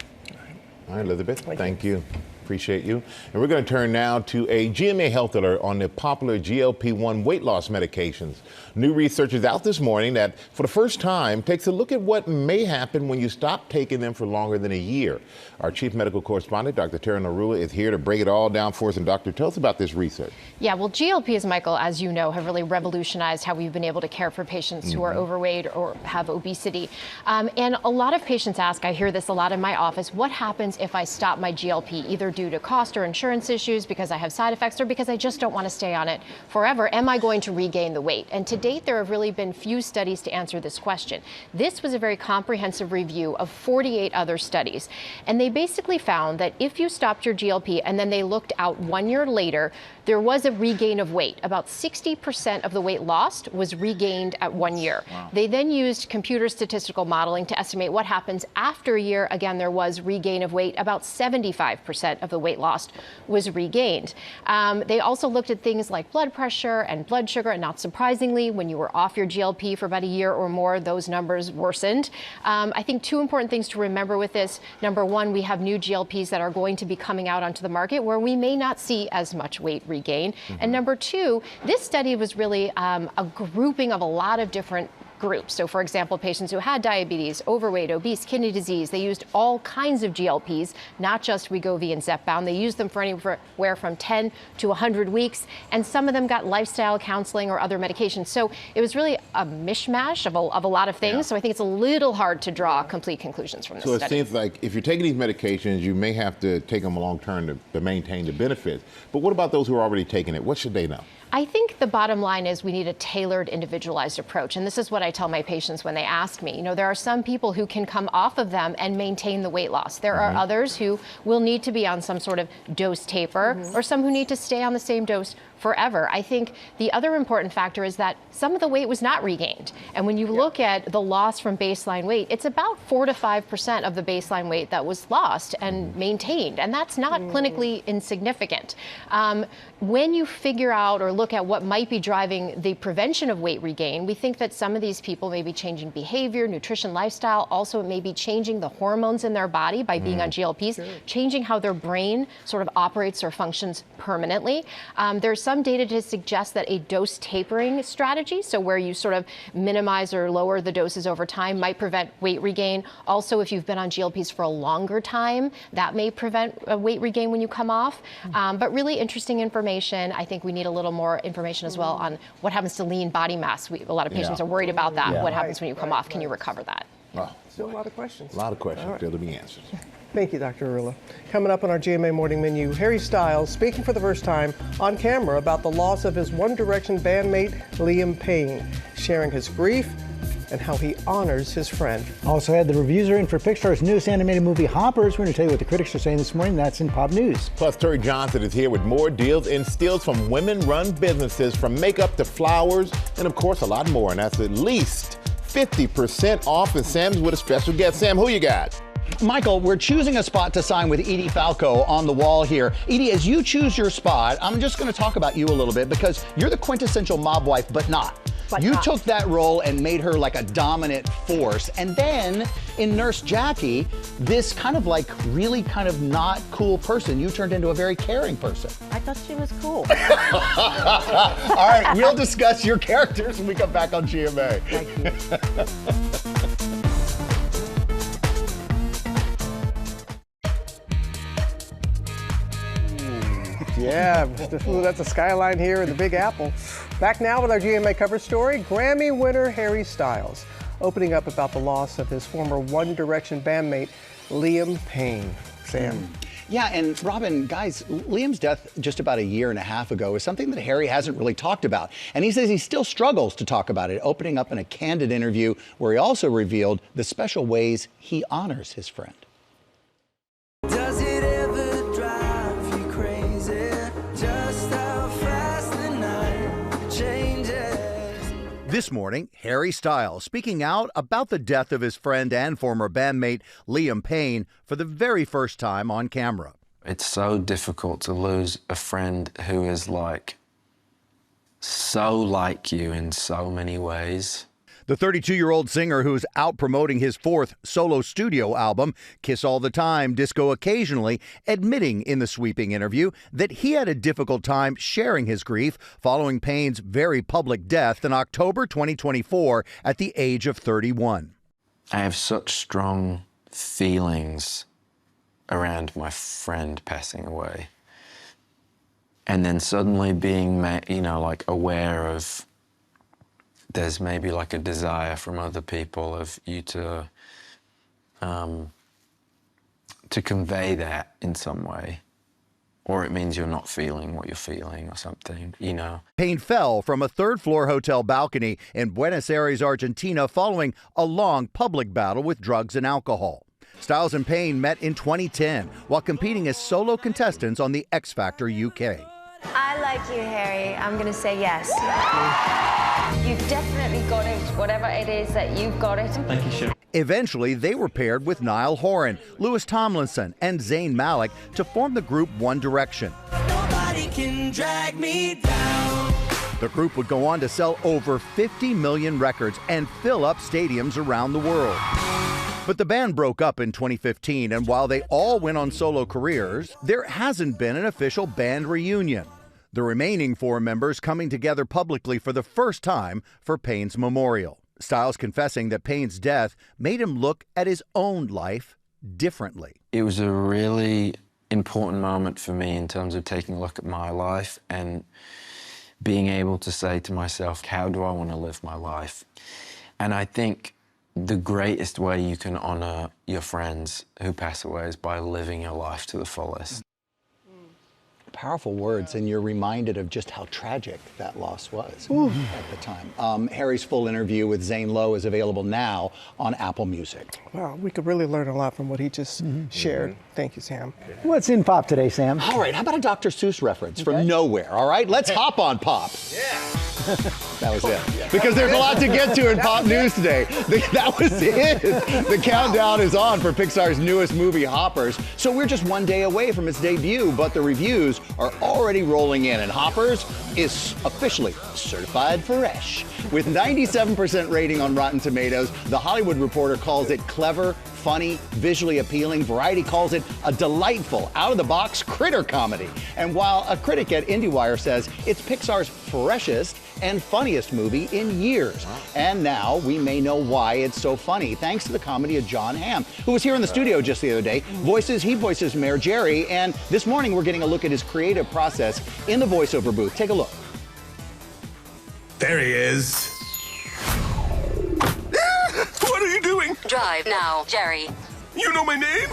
All right, Elizabeth, thank you. Appreciate you. And we're going to turn now to a GMA health alert on the popular GLP-1 weight loss medications. New research is out this morning that, for the first time, takes a look at what may happen when you stop taking them for longer than a year. Our chief medical correspondent, Dr. Tara Narula, is here to break it all down for us. And Doctor, tell us about this research. Yeah, well, GLPs, Michael, as you know, have really revolutionized how we've been able to care for patients who are overweight or have obesity. And a lot of patients ask, I hear this a lot in my office, what happens if I stop my GLP, either due to cost or insurance issues, because I have side effects, or because I just don't want to stay on it forever? Am I going to regain the weight? And to date, there have really been few studies to answer this question. This was a very comprehensive review of 48 other studies. And they basically found that if you stopped your GLP and then they looked out 1 year later, there was a regain of weight. About 60% of the weight lost was regained at 1 year. Wow. They then used computer statistical modeling to estimate what happens after a year. Again, there was regain of weight. About 75% of the weight lost was regained. They also looked at things like blood pressure and blood sugar, and not surprisingly, when you were off your GLP for about a year or more, those numbers worsened. I think two important things to remember with this. Number one, we have new GLPs that are going to be coming out onto the market where we may not see as much weight regain. And number two, this study was really a grouping of a lot of different groups. So, for example, patients who had diabetes, overweight, obese, kidney disease, they used all kinds of GLPs, not just Wegovy and Zepbound. They used them for anywhere from 10 to 100 weeks, and some of them got lifestyle counseling or other medications. So it was really a mishmash of a lot of things. Yeah. So I think it's a little hard to draw complete conclusions from this study. So it seems like if you're taking these medications, you may have to take them long term to maintain the benefits. But what about those who are already taking it? What should they know? I think the bottom line is we need a tailored, individualized approach. And this is what I tell my patients when they ask me. You know, there are some people who can come off of them and maintain the weight loss. There are others who will need to be on some sort of dose taper, or some who need to stay on the same dose forever. I think the other important factor is that some of the weight was not regained. And when you look at the loss from baseline weight, it's about 4 to 5% of the baseline weight that was lost and maintained. And that's not clinically insignificant. When you figure out or look at what might be driving the prevention of weight regain, we think that some of these people may be changing behavior, nutrition, lifestyle. Also, it may be changing the hormones in their body by being on GLPs, changing how their brain sort of operates or functions permanently. There's some data to suggest that a dose tapering strategy, so where you sort of minimize or lower the doses over time, might prevent weight regain. Also, if you've been on GLPs for a longer time, that may prevent weight regain when you come off. But really interesting information. I think we need a little more information as well on what happens to lean body mass. A lot of patients are worried about that. What happens when you come off? Can you recover that? Well, still a lot of questions. A lot of questions still to be answered. Thank you, Dr. Arula. Coming up on our GMA Morning Menu, Harry Styles speaking for the first time on camera about the loss of his One Direction bandmate, Liam Payne, sharing his grief and how he honors his friend. Also had the reviews are in for Pixar's newest animated movie, Hoppers. We're going to tell you what the critics are saying this morning. That's in Pop News. Plus, Terry Johnson is here with more deals and steals from women-run businesses, from makeup to flowers, and of course, a lot more. And that's at least 50% off. And Sam's with a special guest. Sam, who you got? Michael, we're choosing a spot to sign with Edie Falco on the wall here. Edie, as you choose your spot, I'm just going to talk about you a little bit, because you're the quintessential mob wife, but not. You took that role and made her like a dominant force. And then in Nurse Jackie, this kind of like really kind of not cool person, you turned into a very caring person. I thought she was cool. All right, we'll discuss your characters when we come back on GMA. Thank you. Yeah, that's a skyline here in the Big Apple. Back now with our GMA cover story, Grammy winner Harry Styles opening up about the loss of his former One Direction bandmate, Liam Payne. Sam. Yeah, and Robin, guys, Liam's death just about a year and a half ago is something that Harry hasn't really talked about. And he says he still struggles to talk about it, opening up in a candid interview where he also revealed the special ways he honors his friend. Does it ever drive you crazy? Just how fast the night changes. This morning, Harry Styles speaking out about the death of his friend and former bandmate Liam Payne for the very first time on camera. It's so difficult to lose a friend who is like so like you in so many ways. The 32-year-old singer who's out promoting his fourth solo studio album, Kiss All the Time, Disco Occasionally, admitting in the sweeping interview that he had a difficult time sharing his grief following Payne's very public death in October 2024 at the age of 31. I have such strong feelings around my friend passing away. And then suddenly being, like aware of there's maybe like a desire from other people of you to convey that in some way. Or it means you're not feeling what you're feeling or something, Payne fell from a third-floor hotel balcony in Buenos Aires, Argentina, following a long public battle with drugs and alcohol. Styles and Payne met in 2010 while competing as solo contestants on the X Factor UK. I like you, Harry. I'm going to say yes. You've definitely got it, whatever it is that you've got it. Thank you, Chef. Eventually, they were paired with Niall Horan, Louis Tomlinson, and Zayn Malik to form the group One Direction. Nobody can drag me down. The group would go on to sell over 50 million records and fill up stadiums around the world. But the band broke up in 2015, and while they all went on solo careers, there hasn't been an official band reunion. The remaining four members coming together publicly for the first time for Payne's memorial. Styles confessing that Payne's death made him look at his own life differently. It was a really important moment for me in terms of taking a look at my life and being able to say to myself, how do I want to live my life? And I think the greatest way you can honor your friends who pass away is by living your life to the fullest. Powerful words, and you're reminded of just how tragic that loss was at the time. Harry's full interview with Zane Lowe is available now on Apple Music. Wow, we could really learn a lot from what he just shared. Thank you, Sam. What's in pop today, Sam? All right, how about a Dr. Seuss reference from nowhere, all right? Let's hop on pop. That was it. Because there's a lot to get to in pop news today. That was it. The countdown is on for Pixar's newest movie, Hoppers. So we're just one day away from its debut, but the reviews are already rolling in, and Hoppers is officially certified fresh. With 97% rating on Rotten Tomatoes, The Hollywood Reporter calls it clever, funny, visually appealing. Variety calls it a delightful, out-of-the-box critter comedy. And while a critic at IndieWire says it's Pixar's freshest and funniest movie in years. And now we may know why it's so funny, thanks to the comedy of John Hamm, who was here in the studio just the other day. He voices Mayor Jerry, and this morning we're getting a look at his creative process in the voiceover booth. Take a look. There he is. What are you doing? Drive now, Jerry. You know my name?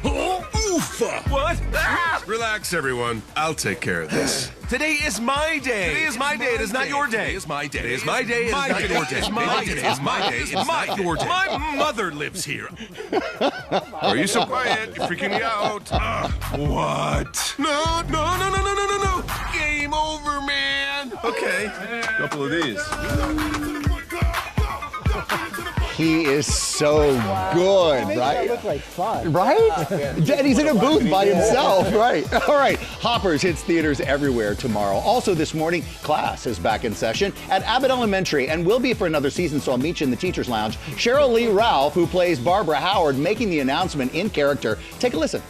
Oh, oofa! What? Ah! Relax, everyone. I'll take care of this. Today is my day. Today is my day. It is not your day. Today is my day. Today is my day. It is not your day. My day. It's my day. It's not your day. My mother lives here. Are you so quiet? You're freaking me out. What? No. Game over, man. Okay. Couple of these. He is so good, right? That look like fun. Right? And he's in a booth by himself, right? All right, Hoppers hits theaters everywhere tomorrow. Also this morning, class is back in session at Abbott Elementary and will be for another season, so I'll meet you in the Teacher's Lounge. Cheryl Lee Ralph, who plays Barbara Howard, making the announcement in character. Take a listen.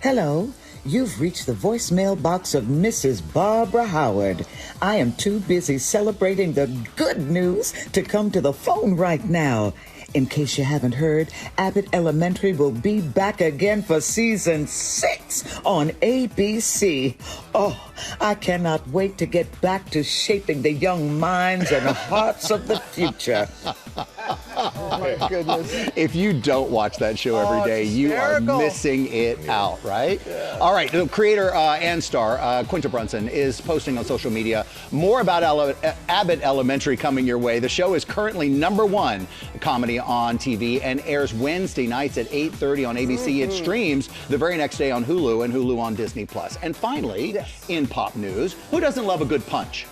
Hello, You've reached the voicemail box of Mrs. Barbara Howard. I am too busy celebrating the good news to come to the phone right now. In case you haven't heard, Abbott Elementary will be back again for season 6 on ABC. Oh, I cannot wait to get back to shaping the young minds and hearts of the future. Oh my goodness. If you don't watch that show every day, you are missing it out, right? Yeah. All right, the creator and star, Quinta Brunson, is posting on social media more about Abbott Elementary coming your way. The show is currently #1 comedy on TV and airs Wednesday nights at 8:30 on ABC. It streams the very next day on Hulu and Hulu on Disney+. And finally, in pop news, who doesn't love a good punch?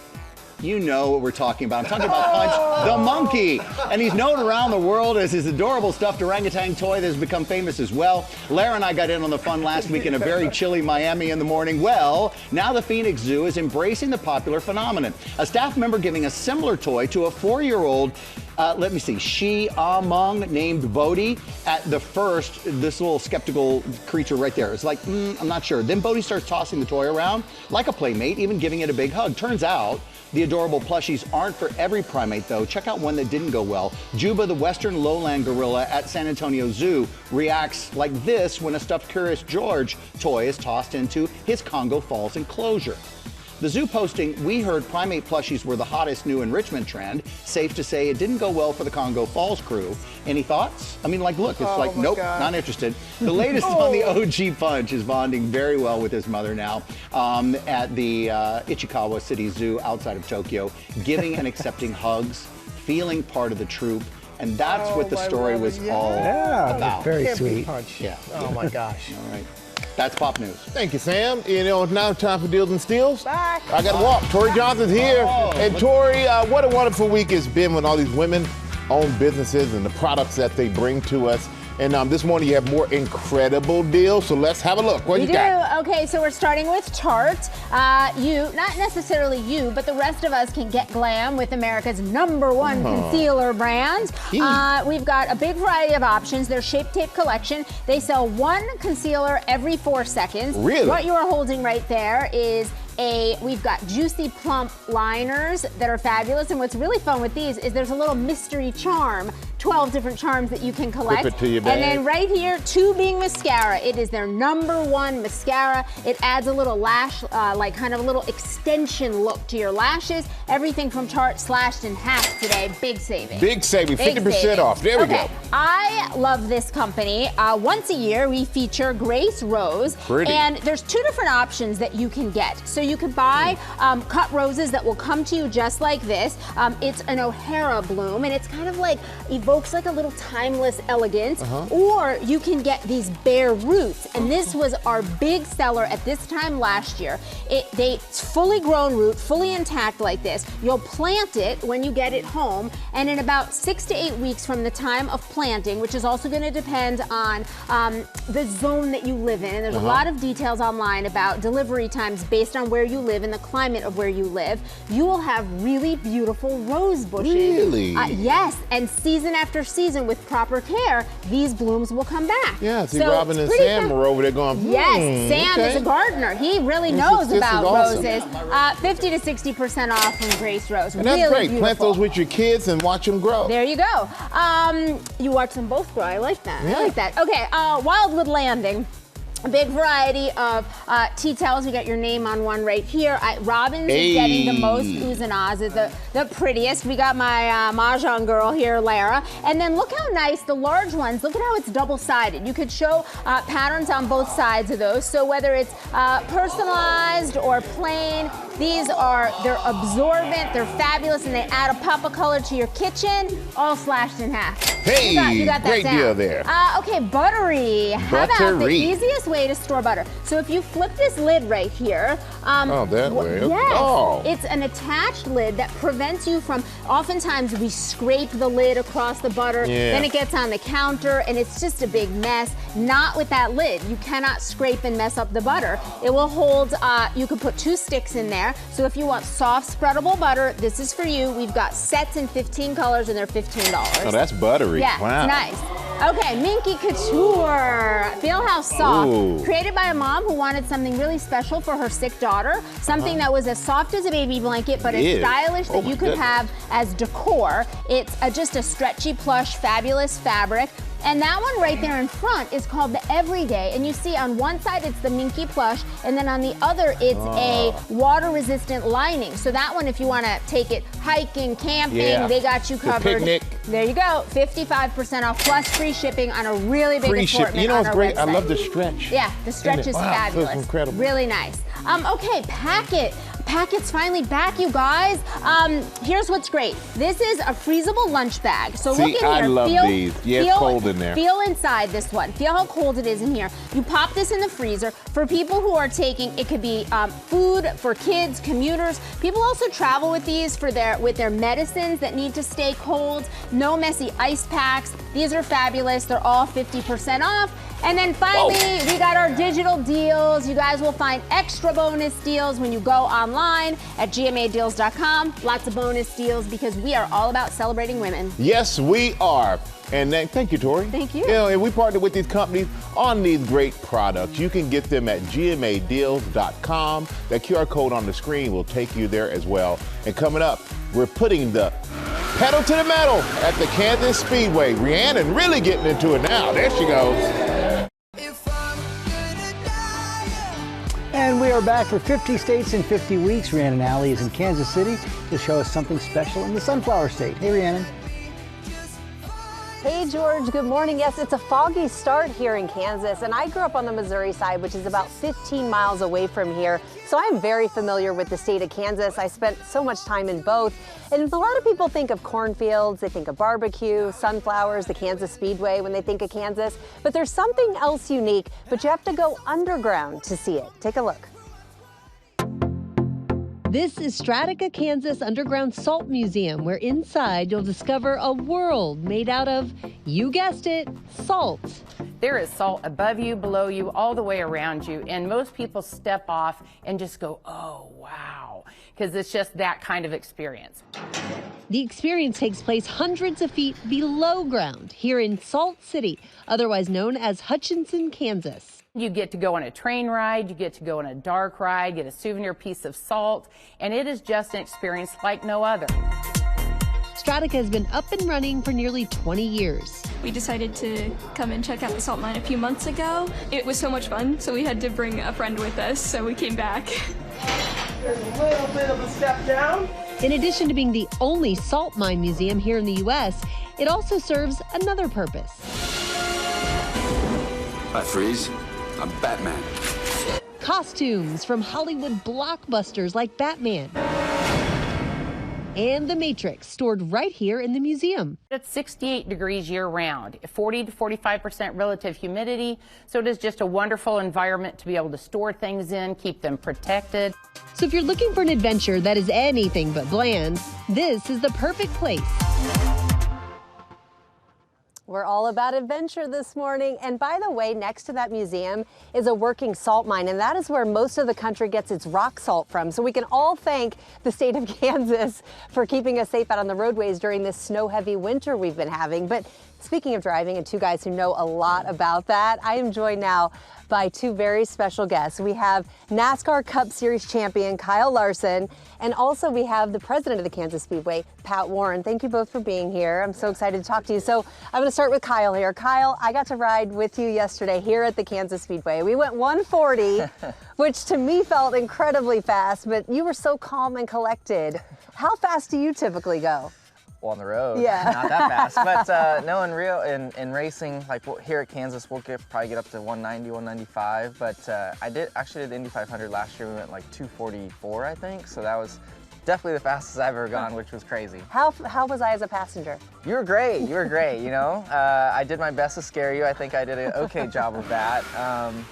You know what we're talking about. I'm talking about Punch the monkey. And he's known around the world as his adorable stuffed orangutan toy that has become famous as well. Lara and I got in on the fun last week in a very chilly Miami in the morning. Well, now the Phoenix Zoo is embracing the popular phenomenon. A staff member giving a similar toy to a 4-year-old She-Among named Bodhi. At the first, this little skeptical creature right there. It's like, I'm not sure. Then Bodhi starts tossing the toy around like a playmate, even giving it a big hug. Turns out, the adorable plushies aren't for every primate, though. Check out one that didn't go well. Juba, the western lowland gorilla at San Antonio Zoo, reacts like this when a stuffed Curious George toy is tossed into his Congo Falls enclosure. The zoo posting, "We heard primate plushies were the hottest new enrichment trend. Safe to say it didn't go well for the Congo Falls crew." Any thoughts? I mean, like, look, it's like, nope, not interested. The latest on the OG Punch is bonding very well with his mother now at the Ichikawa City Zoo outside of Tokyo, giving and accepting hugs, feeling part of the troop. And that's what the story was all about. Very sweet. Punch. Yeah. Oh my gosh. All right. That's pop news. Thank you, Sam. You know, it's now time for Deals and Steals. Back. I got to walk. Tori Johnson's here. And Tori, what a wonderful week it's been with all these women-owned businesses and the products that they bring to us. And this morning you have more incredible deals, so let's have a look. What you got? Okay, so we're starting with Tarte. Not necessarily you, but the rest of us can get glam with America's #1 concealer brand. We've got a big variety of options. Their Shape Tape collection. They sell 1 concealer every 4 seconds. Really? What you are holding right there is we've got juicy plump liners that are fabulous, and what's really fun with these is there's a little mystery charm, 12 different charms that you can collect. Clip it to your bag. And then right here, tubing mascara. It is their #1 mascara. It adds a little lash, like kind of a little extension look to your lashes. Everything from Tarte slashed in half today. Big saving. Big saving, 50% off. There we go. I love this company. Once a year, we feature Grace Rose. Pretty. And there's 2 different options that you can get. So you could buy cut roses that will come to you just like this. It's an O'Hara bloom, and it's kind of like evokes like a little timeless elegance. Or you can get these bare roots, and this was our big seller at this time last year. It's fully grown root, fully intact like this. You'll plant it when you get it home, and in about 6 to 8 weeks from the time of planting, which is also going to depend on the zone that you live in, and there's a lot of details online about delivery times based on where you live and the climate of where you live, you will have really beautiful rose bushes. Really? Yes, and season after season with proper care, these blooms will come back. Yeah, see, Robin and Sam are over there going, Yes, Sam is a gardener. He really knows about awesome. roses. 50 to 60% off from Grace Rose. And that's really great. beautiful. Plant those with your kids and watch them grow. There you go. You watch them both grow. I like that. I like that. Okay, Wildwood Landing. A big variety of tea towels. We got your name on one right here. Robin's is getting the most oohs and ahs, is the prettiest. We got my Mahjong girl here, Lara. And then look how nice the large ones, look at how it's double-sided. You could show patterns on both sides of those. So whether it's personalized or plain, they're absorbent, they're fabulous, and they add a pop of color to your kitchen, all slashed in half. Hey, you got that great down. deal there. Okay, buttery. How about the easiest way to store butter? So if you flip this lid right here. That way. Yes. Oh. It's an attached lid that prevents you from, oftentimes we scrape the lid across the butter, then it gets on the counter, and it's just a big mess. Not with that lid. You cannot scrape and mess up the butter. It will hold, you can put 2 sticks in there. So if you want soft, spreadable butter, this is for you. We've got sets in 15 colors, and they're $15. Oh, that's buttery. Yeah, wow. it's nice. Okay, Minky Couture. Feel how soft. Ooh. Created by a mom who wanted something really special for her sick daughter. Something that was as soft as a baby blanket, but as stylish that you could have as decor. It's just a stretchy, plush, fabulous fabric. And that one right there in front is called the Everyday. And you see on one side it's the Minky plush, and then on the other it's a water-resistant lining. So that one, if you want to take it hiking, camping, they got you covered. Picnic. There you go, 55% off plus free shipping on a really big Free assortment. shipping. You know what's great? Website. I love the stretch. Yeah, the stretch is fabulous. That's incredible. Really nice. Okay, Packet. Packet's finally back, you guys. Here's what's great. This is a freezable lunch bag. So look in here. I love these. Yeah, it's cold in there. Feel inside this one. Feel how cold it is in here. You pop this in the freezer. For people who are taking, it could be food for kids, commuters. People also travel with these for with their medicines that need to stay cold. No messy ice packs. These are fabulous. They're all 50% off. And then finally, we got our digital deals. You guys will find extra bonus deals when you go online at gmadeals.com. Lots of bonus deals because we are all about celebrating women. Yes, we are. And thank you, Tori. Thank you. You know, and we partner with these companies on these great products. You can get them at gmadeals.com. That QR code on the screen will take you there as well. And coming up, we're putting the pedal to the metal at the Kansas Speedway. Rhiannon really getting into it now. There she goes. And we are back for 50 states in 50 weeks. Rhiannon Alley is in Kansas City to show us something special in the Sunflower State. Hey, Rhiannon. Hey, George, good morning. Yes, it's a foggy start here in Kansas, and I grew up on the Missouri side, which is about 15 miles away from here, so I'm very familiar with the state of Kansas. I spent so much time in both, and a lot of people think of cornfields, they think of barbecue, sunflowers, the Kansas Speedway when they think of Kansas, but there's something else unique, but you have to go underground to see it. Take a look. This is Stratica, Kansas Underground Salt Museum, where inside you'll discover a world made out of, you guessed it, salt. There is salt above you, below you, all the way around you, and most people step off and just go, oh, wow, because it's just that kind of experience. The experience takes place hundreds of feet below ground here in Salt City, otherwise known as Hutchinson, Kansas. You get to go on a train ride, you get to go on a dark ride, get a souvenir piece of salt, and it is just an experience like no other. Stratica has been up and running for nearly 20 years. We decided to come and check out the salt mine a few months ago. It was so much fun, so we had to bring a friend with us, so we came back. There's a little bit of a step down. In addition to being the only salt mine museum here in the U.S., it also serves another purpose. I freeze. I'm Batman. Costumes from Hollywood blockbusters like Batman and The Matrix stored right here in the museum. It's 68 degrees year-round, 40 to 45% relative humidity, so it is just a wonderful environment to be able to store things in, keep them protected. So if you're looking for an adventure that is anything but bland, this is the perfect place. We're all about adventure this morning. And by the way, next to that museum is a working salt mine, and that is where most of the country gets its rock salt from. So we can all thank the state of Kansas for keeping us safe out on the roadways during this snow-heavy winter we've been having. But speaking of driving and two guys who know a lot about that, I am joined now by two very special guests. We have NASCAR Cup Series champion Kyle Larson, and also we have the president of the Kansas Speedway, Pat Warren. Thank you both for being here. I'm so excited to talk to you. So I'm going to start with Kyle here. Kyle, I got to ride with you yesterday here at the Kansas Speedway. We went 140, which to me felt incredibly fast, but you were so calm and collected. How fast do you typically go? Well, on the road, yeah. Not that fast, but no, in racing, like here at Kansas, we'll probably get up to 190, 195, but I actually did the Indy 500 last year. We went like 244, I think, so that was definitely the fastest I've ever gone, which was crazy. How was I as a passenger? You were great, you know. I did my best to scare you. I think I did an okay job of that,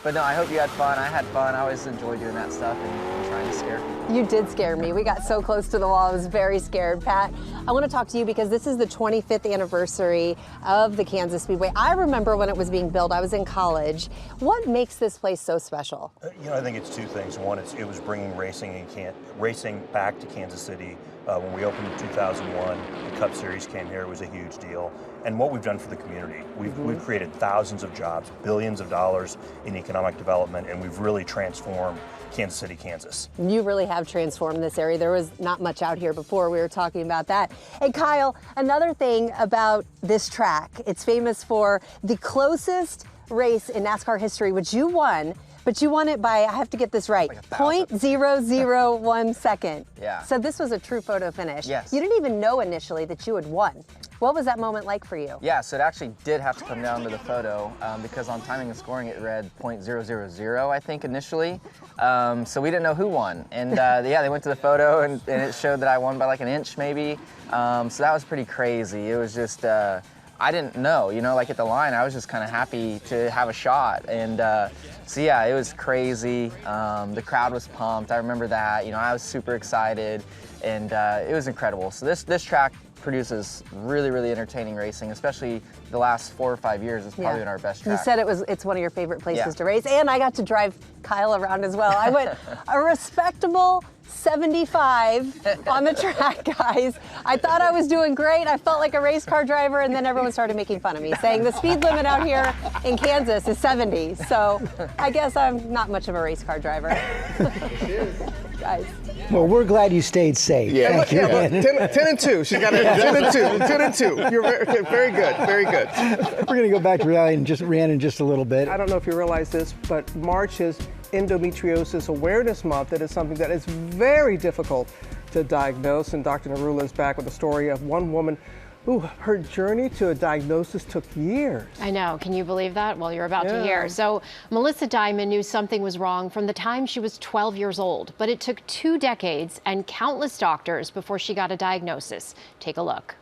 but no, I hope you had fun. I had fun. I always enjoy doing that stuff and trying to scare people. You did scare me. We got so close to the wall. I was very scared. Pat, I want to talk to you because this is the 25th anniversary of the Kansas Speedway. I remember when it was being built. I was in college. What makes this place so special? You know, I think it's two things. One, it was bringing racing back to Kansas City When we opened in 2001, the Cup Series came here. It was a huge deal. And what we've done for the community, we've created thousands of jobs, billions of dollars in economic development, and we've really transformed Kansas City, Kansas. You really have transformed this area. There was not much out here before. We were talking about that. Hey, Kyle, another thing about this track, it's famous for the closest race in NASCAR history, which you won. But you won it by, I have to get this right, 0.001 second. Yeah. So this was a true photo finish. Yes. You didn't even know initially that you had won. What was that moment like for you? Yeah, so it actually did have to come down to the photo because on timing and scoring it read 0.000, I think, initially. So we didn't know who won. And yeah, they went to the photo and it showed that I won by like an inch maybe. So that was pretty crazy. It was just, I didn't know, you know, like at the line, I was just kind of happy to have a shot. And so yeah, it was crazy. The crowd was pumped. I remember that, you know, I was super excited and it was incredible. So this track produces really, really entertaining racing, especially the last 4 or 5 years. It's probably been our best track. You said it's one of your favorite places to race, and I got to drive Kyle around as well. I went a respectable 75 on the track, guys. I thought I was doing great. I felt like a race car driver, and then everyone started making fun of me, saying the speed limit out here in Kansas is 70. So I guess I'm not much of a race car driver. Guys. Well, we're glad you stayed safe. Yeah, Thank you. 10 and 2. She's got a 10 and 2. 10 and 2. You're very good. Very good. We're going to go back to Rhiannon in just a little bit. I don't know if you realize this, but March is Endometriosis Awareness Month. That is something that is very difficult to diagnose. And Dr. Narula is back with a story of one woman who her journey to a diagnosis took years. I know. Can you believe that? Well, you're about to hear. So Melissa Diamond knew something was wrong from the time she was 12 years old, but it took 2 decades and countless doctors before she got a diagnosis. Take a look.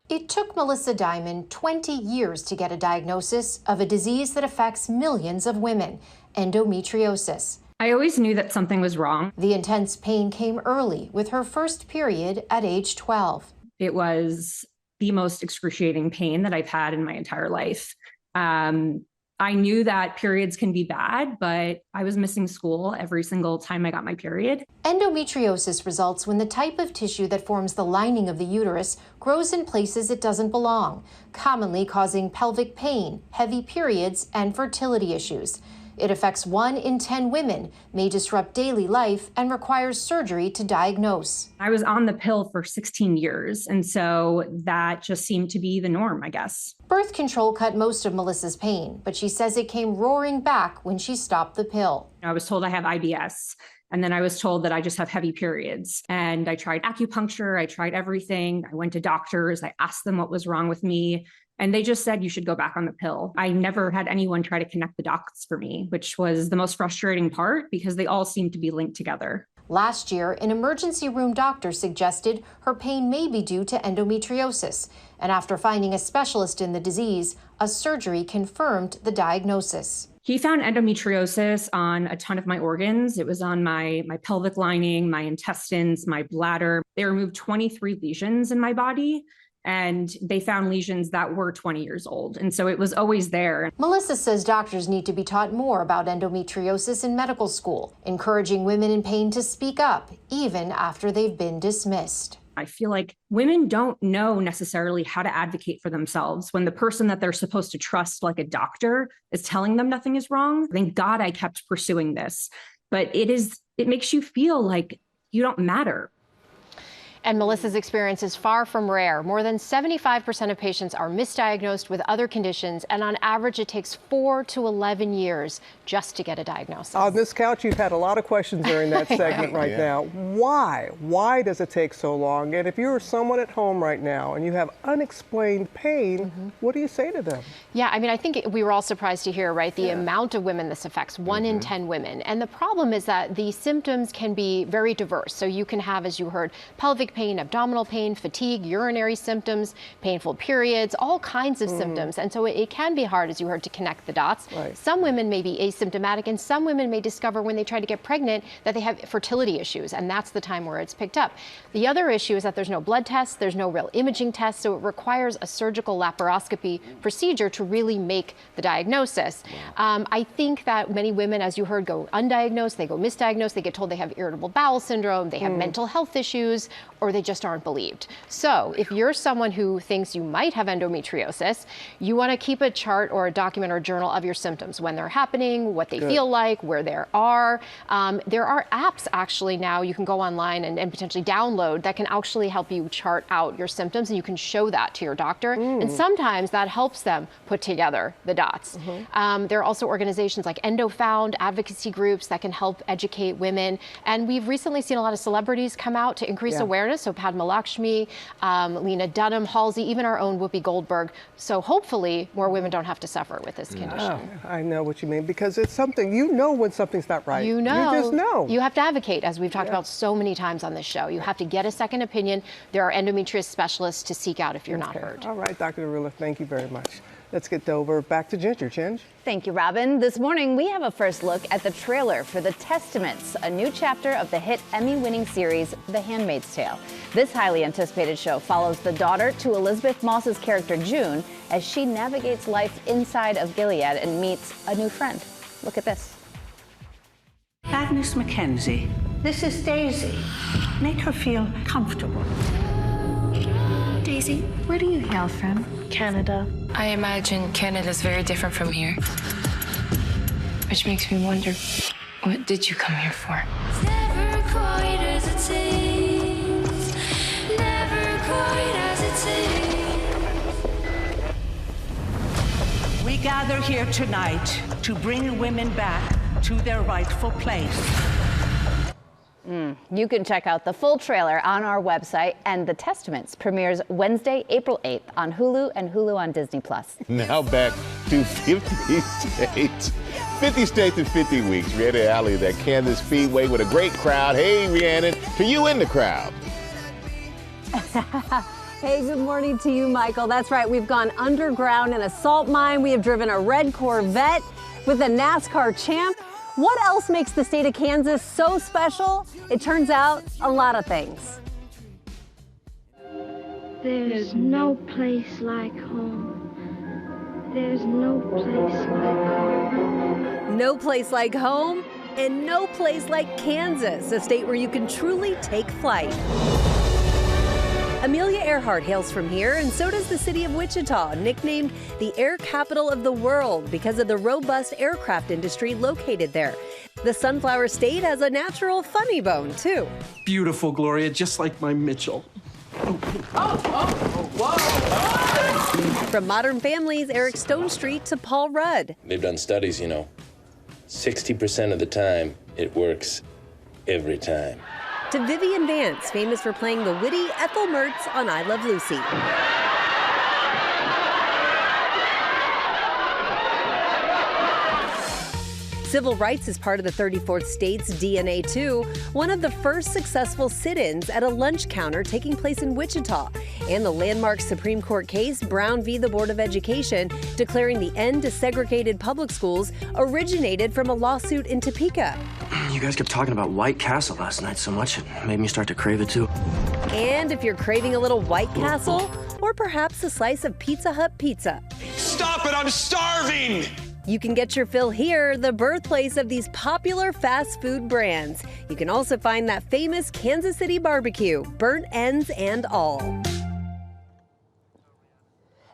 It took Melissa Diamond 20 years to get a diagnosis of a disease that affects millions of women, endometriosis. I always knew that something was wrong. The intense pain came early with her first period at age 12. It was the most excruciating pain that I've had in my entire life. I knew that periods can be bad, but I was missing school every single time I got my period. Endometriosis results when the type of tissue that forms the lining of the uterus grows in places it doesn't belong, commonly causing pelvic pain, heavy periods, and fertility issues. It affects 1 in 10 women, may disrupt daily life, and requires surgery to diagnose. I was on the pill for 16 years, and so that just seemed to be the norm, I guess. Birth control cut most of Melissa's pain, but she says it came roaring back when she stopped the pill. I was told I have IBS, and then I was told that I just have heavy periods. And I tried acupuncture, I tried everything. I went to doctors, I asked them what was wrong with me. And they just said, you should go back on the pill. I never had anyone try to connect the dots for me, which was the most frustrating part because they all seemed to be linked together. Last year, an emergency room doctor suggested her pain may be due to endometriosis. And after finding a specialist in the disease, a surgery confirmed the diagnosis. He found endometriosis on a ton of my organs. It was on my pelvic lining, my intestines, my bladder. They removed 23 lesions in my body. And they found lesions that were 20 years old. And so it was always there. Melissa says doctors need to be taught more about endometriosis in medical school, encouraging women in pain to speak up, even after they've been dismissed. I feel like women don't know necessarily how to advocate for themselves when the person that they're supposed to trust, like a doctor, is telling them nothing is wrong. Thank God I kept pursuing this. But it makes you feel like you don't matter. And Melissa's experience is far from rare. More than 75% of patients are misdiagnosed with other conditions, and on average, it takes 4 to 11 years just to get a diagnosis. On this couch, you've had a lot of questions during that segment right now. Why? Why does it take so long? And if you're someone at home right now and you have unexplained pain, what do you say to them? Yeah, I mean, I think we were all surprised to hear, right, the amount of women this affects, 1 in 10 women. And the problem is that the symptoms can be very diverse. So you can have, as you heard, pelvic stomach pain, abdominal pain, fatigue, urinary symptoms, painful periods, all kinds of symptoms. And so it can be hard, as you heard, to connect the dots. Right. Some women may be asymptomatic, and some women may discover when they try to get pregnant that they have fertility issues, and that's the time where it's picked up. The other issue is that there's no blood tests, there's no real imaging tests, so it requires a surgical laparoscopy procedure to really make the diagnosis. I think that many women, as you heard, go undiagnosed, they go misdiagnosed, they get told they have irritable bowel syndrome, they have mental health issues, or they just aren't believed. So if you're someone who thinks you might have endometriosis, you want to keep a chart or a document or journal of your symptoms, when they're happening, what they feel like, where they are. There are apps actually now you can go online and potentially download that can actually help you chart out your symptoms, and you can show that to your doctor. And sometimes that helps them put together the dots. There are also organizations like EndoFound, advocacy groups that can help educate women. And we've recently seen a lot of celebrities come out to increase awareness. So Padma Lakshmi, Lena Dunham, Halsey, even our own Whoopi Goldberg. So hopefully more women don't have to suffer with this condition. Oh, I know what you mean, because it's something, you know when something's not right. You know. You just know. You have to advocate, as we've talked about so many times on this show. You have to get a second opinion. There are endometriosis specialists to seek out if you're not heard. All right, Dr. Narula, thank you very much. Let's get over back to Ginger. Ginge. Thank you, Robin. This morning, we have a first look at the trailer for The Testaments, a new chapter of the hit Emmy-winning series, The Handmaid's Tale. This highly anticipated show follows the daughter to Elizabeth Moss's character, June, as she navigates life inside of Gilead and meets a new friend. Look at this. Agnes Mackenzie, this is Daisy. Make her feel comfortable. Daisy, where do you hail from? Canada. I imagine Canada's very different from here. Which makes me wonder, what did you come here for? It's never quite as it seems. Never quite as it seems. We gather here tonight to bring women back to their rightful place. You can check out the full trailer on our website, and The Testaments premieres Wednesday, April 8th on Hulu and Hulu on Disney+. Now back to 50 states. 50 states in 50 weeks. Rhiannon Alley is at Kansas Speedway with a great crowd. Hey, Rhiannon, to you in the crowd. Hey, good morning to you, Michael. That's right, we've gone underground in a salt mine. We have driven a red Corvette with a NASCAR champ. What else makes the state of Kansas so special? It turns out a lot of things. There's no place like home. There's no place like home. No place like home, and no place like Kansas, a state where you can truly take flight. Amelia Earhart hails from here, and so does the city of Wichita, nicknamed the air capital of the world because of the robust aircraft industry located there. The Sunflower State has a natural funny bone, too. Beautiful, Gloria, just like my Mitchell. From Modern Family's Eric Stone Street to Paul Rudd. They've done studies, 60% of the time, it works every time. To Vivian Vance, famous for playing the witty Ethel Mertz on I Love Lucy. Civil rights is part of the 34th state's DNA, too. One of the first successful sit-ins at a lunch counter taking place in Wichita. And the landmark Supreme Court case, Brown v. the Board of Education, declaring the end to segregated public schools originated from a lawsuit in Topeka. You guys kept talking about White Castle last night so much, it made me start to crave it, too. And if you're craving a little White Castle, or perhaps a slice of Pizza Hut pizza. Stop it, I'm starving! You can get your fill here, the birthplace of these popular fast food brands. You can also find that famous Kansas City barbecue, burnt ends and all.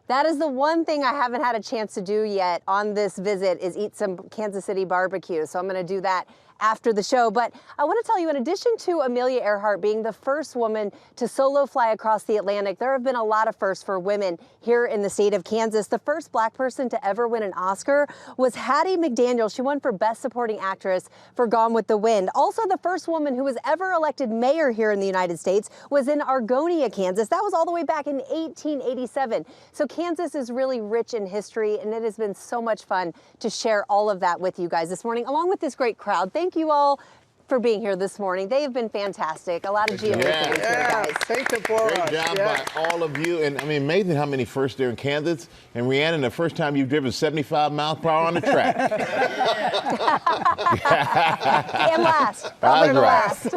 That is the one thing I haven't had a chance to do yet on this visit is eat some Kansas City barbecue. So I'm going to do that after the show. But I want to tell you, in addition to Amelia Earhart being the first woman to solo fly across the Atlantic, there have been a lot of firsts for women here in the state of Kansas. The first Black person to ever win an Oscar was Hattie McDaniel. She won for Best Supporting Actress for Gone with the Wind. Also, the first woman who was ever elected mayor here in the United States was in Argonia, Kansas. That was all the way back in 1887. So Kansas is really rich in history, and it has been so much fun to share all of that with you guys this morning, along with this great crowd. Thank you all for being here this morning. They have been fantastic. A lot of GMA fans here, guys. Thank you for Great job by all of you. And I mean, amazing how many firsts there in Kansas. And Rhiannon, the first time you've driven 75 miles per hour on the track. And last. Robin and last.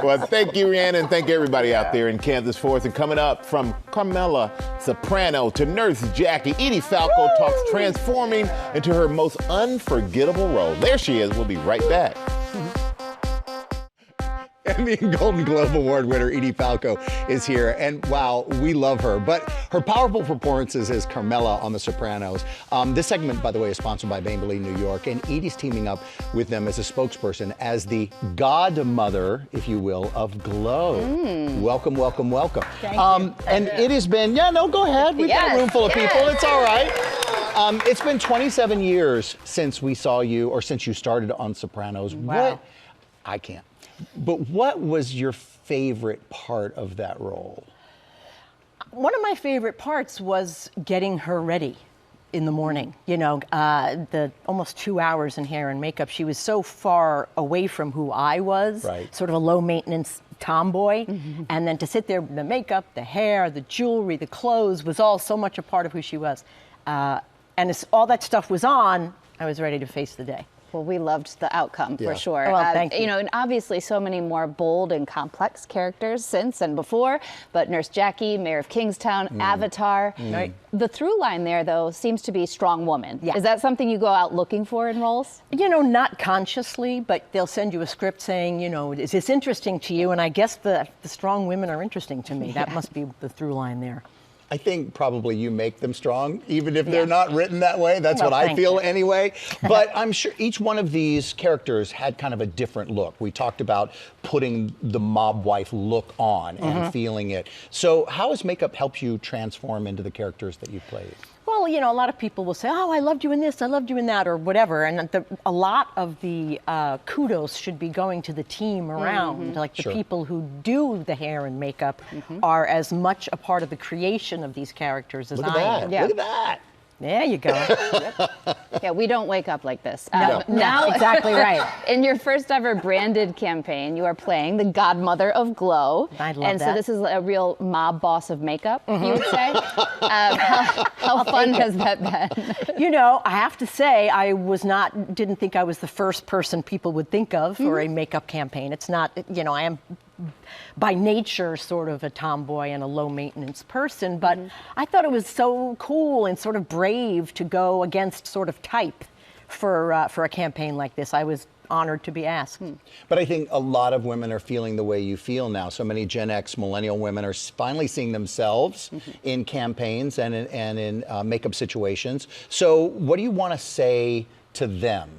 Well, thank you, Rhiannon. Thank everybody out there in Kansas for us. And coming up, from Carmela Soprano to Nurse Jackie, Edie Falco talks transforming into her most unforgettable role. There she is. We'll be right back. Emmy and Golden Globe Award winner Edie Falco is here, and wow, we love her. But her powerful performances as Carmela on The Sopranos. This segment, by the way, is sponsored by Maybelline New York, and Edie's teaming up with them as a spokesperson, as the godmother, if you will, of Glow. Welcome, welcome, welcome. Thank you. And it has been, go ahead. We've got a room full of people. It's all right. It's been 27 years since we saw you, or since you started on Sopranos. Wow. I can't. But what was your favorite part of that role? One of my favorite parts was getting her ready in the morning. The almost 2 hours in hair and makeup. She was so far away from who I was, sort of a low maintenance tomboy. And then to sit there, the makeup, the hair, the jewelry, the clothes was all so much a part of who she was. And as all that stuff was on, I was ready to face the day. Well, we loved the outcome for sure. Well, thank you. And obviously so many more bold and complex characters since and before, but Nurse Jackie, Mayor of Kingstown, Avatar. Right. The through line there, though, seems to be strong woman. Yeah. Is that something you go out looking for in roles? Not consciously, but they'll send you a script saying, is this interesting to you? And I guess the strong women are interesting to me. That must be the through line there. I think probably you make them strong, even if they're not written that way. That's what I feel anyway. But I'm sure each one of these characters had kind of a different look. We talked about putting the mob wife look on and feeling it. So how has makeup helped you transform into the characters that you've played? Well, a lot of people will say, oh, I loved you in this, I loved you in that, or whatever. And a lot of the kudos should be going to the team around. Like the people who do the hair and makeup are as much a part of the creation of these characters as I am. Look at that. There you go. Yeah, we don't wake up like this. No, exactly right. In your first ever branded campaign, you are playing the godmother of Glow. I love and that. so this is a real mob boss of makeup, you would say. How fun has that been? I have to say, I didn't think I was the first person people would think of for a makeup campaign. It's not, I am by nature sort of a tomboy and a low maintenance person, but I thought it was so cool and sort of brave to go against sort of type for a campaign like this. I was honored to be asked. But I think a lot of women are feeling the way you feel now. So many Gen X millennial women are finally seeing themselves in campaigns and in makeup situations. So what do you want to say to them?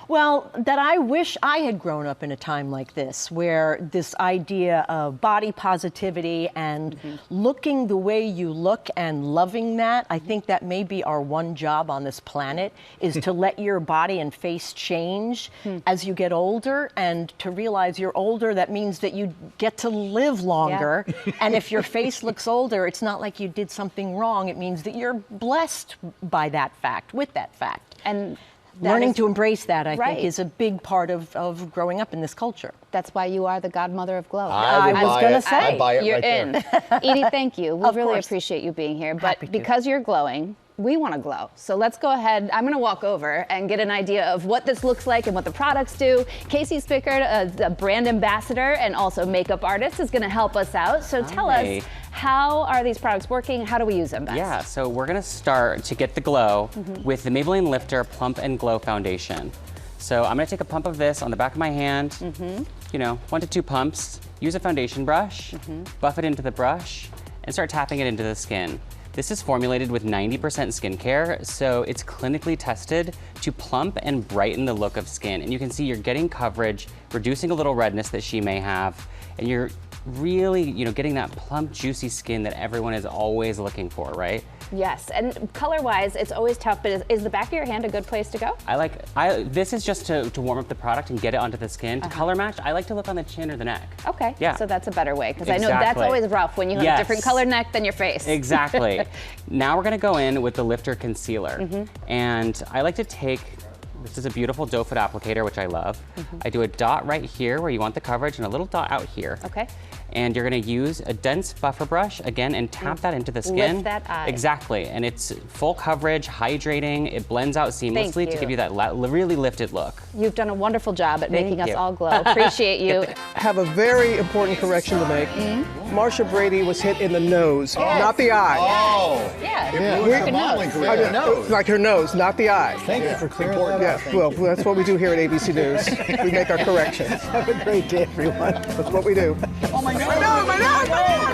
Well, that I wish I had grown up in a time like this, where this idea of body positivity and looking the way you look and loving that, I think that may be our one job on this planet, is to let your body and face change as you get older, and to realize you're older, that means that you get to live longer. And if your face looks older, it's not like you did something wrong. It means that you're blessed by that fact, with that fact. And learning to embrace that, I think, is a big part of growing up in this culture. That's why you are the godmother of Glow. I was going to say. I buy it You're right in. there. Edie, thank you. We Of really course. appreciate you being here. Happy But to. because you're glowing, we want to glow. So let's go ahead. I'm going to walk over and get an idea of what this looks like and what the products do. Casey Spickard, a brand ambassador and also makeup artist, is going to help us out. So tell us, how are these products working? How do we use them best? Yeah, so we're gonna start to get the glow with the Maybelline Lifter Plump and Glow Foundation. So I'm gonna take a pump of this on the back of my hand, 1 to 2 pumps, use a foundation brush, buff it into the brush, and start tapping it into the skin. This is formulated with 90% skincare, so it's clinically tested to plump and brighten the look of skin. And you can see you're getting coverage, reducing a little redness that she may have, and you're really, getting that plump, juicy skin that everyone is always looking for, right? Yes, and color-wise, it's always tough, but is the back of your hand a good place to go? This is just to warm up the product and get it onto the skin. To color match, I like to look on the chin or the neck. Okay, Yeah. so that's a better way, because I know that's always rough when you have a different colored neck than your face. Exactly. Now we're gonna go in with the Lifter Concealer. And I like to take This is a beautiful doe foot applicator, which I love. I do a dot right here where you want the coverage and a little dot out here. Okay. And you're gonna use a dense buffer brush again and tap that into the skin. Lift that eye. Exactly, and it's full coverage, hydrating. It blends out seamlessly to give you that really lifted look. You've done a wonderful job at making us you. all glow. Appreciate you. Have a very important correction to make. Marsha Brady was hit in the nose, not the eye. Oh. Yeah. Where's the modeling career? The nose. Like her nose, not the eye. Thank you for clearing that up. Yeah, well, that's what we do here at ABC News. We make our corrections. Have a great day, everyone. That's what we do. Oh, my nose. My nose, my nose, my nose.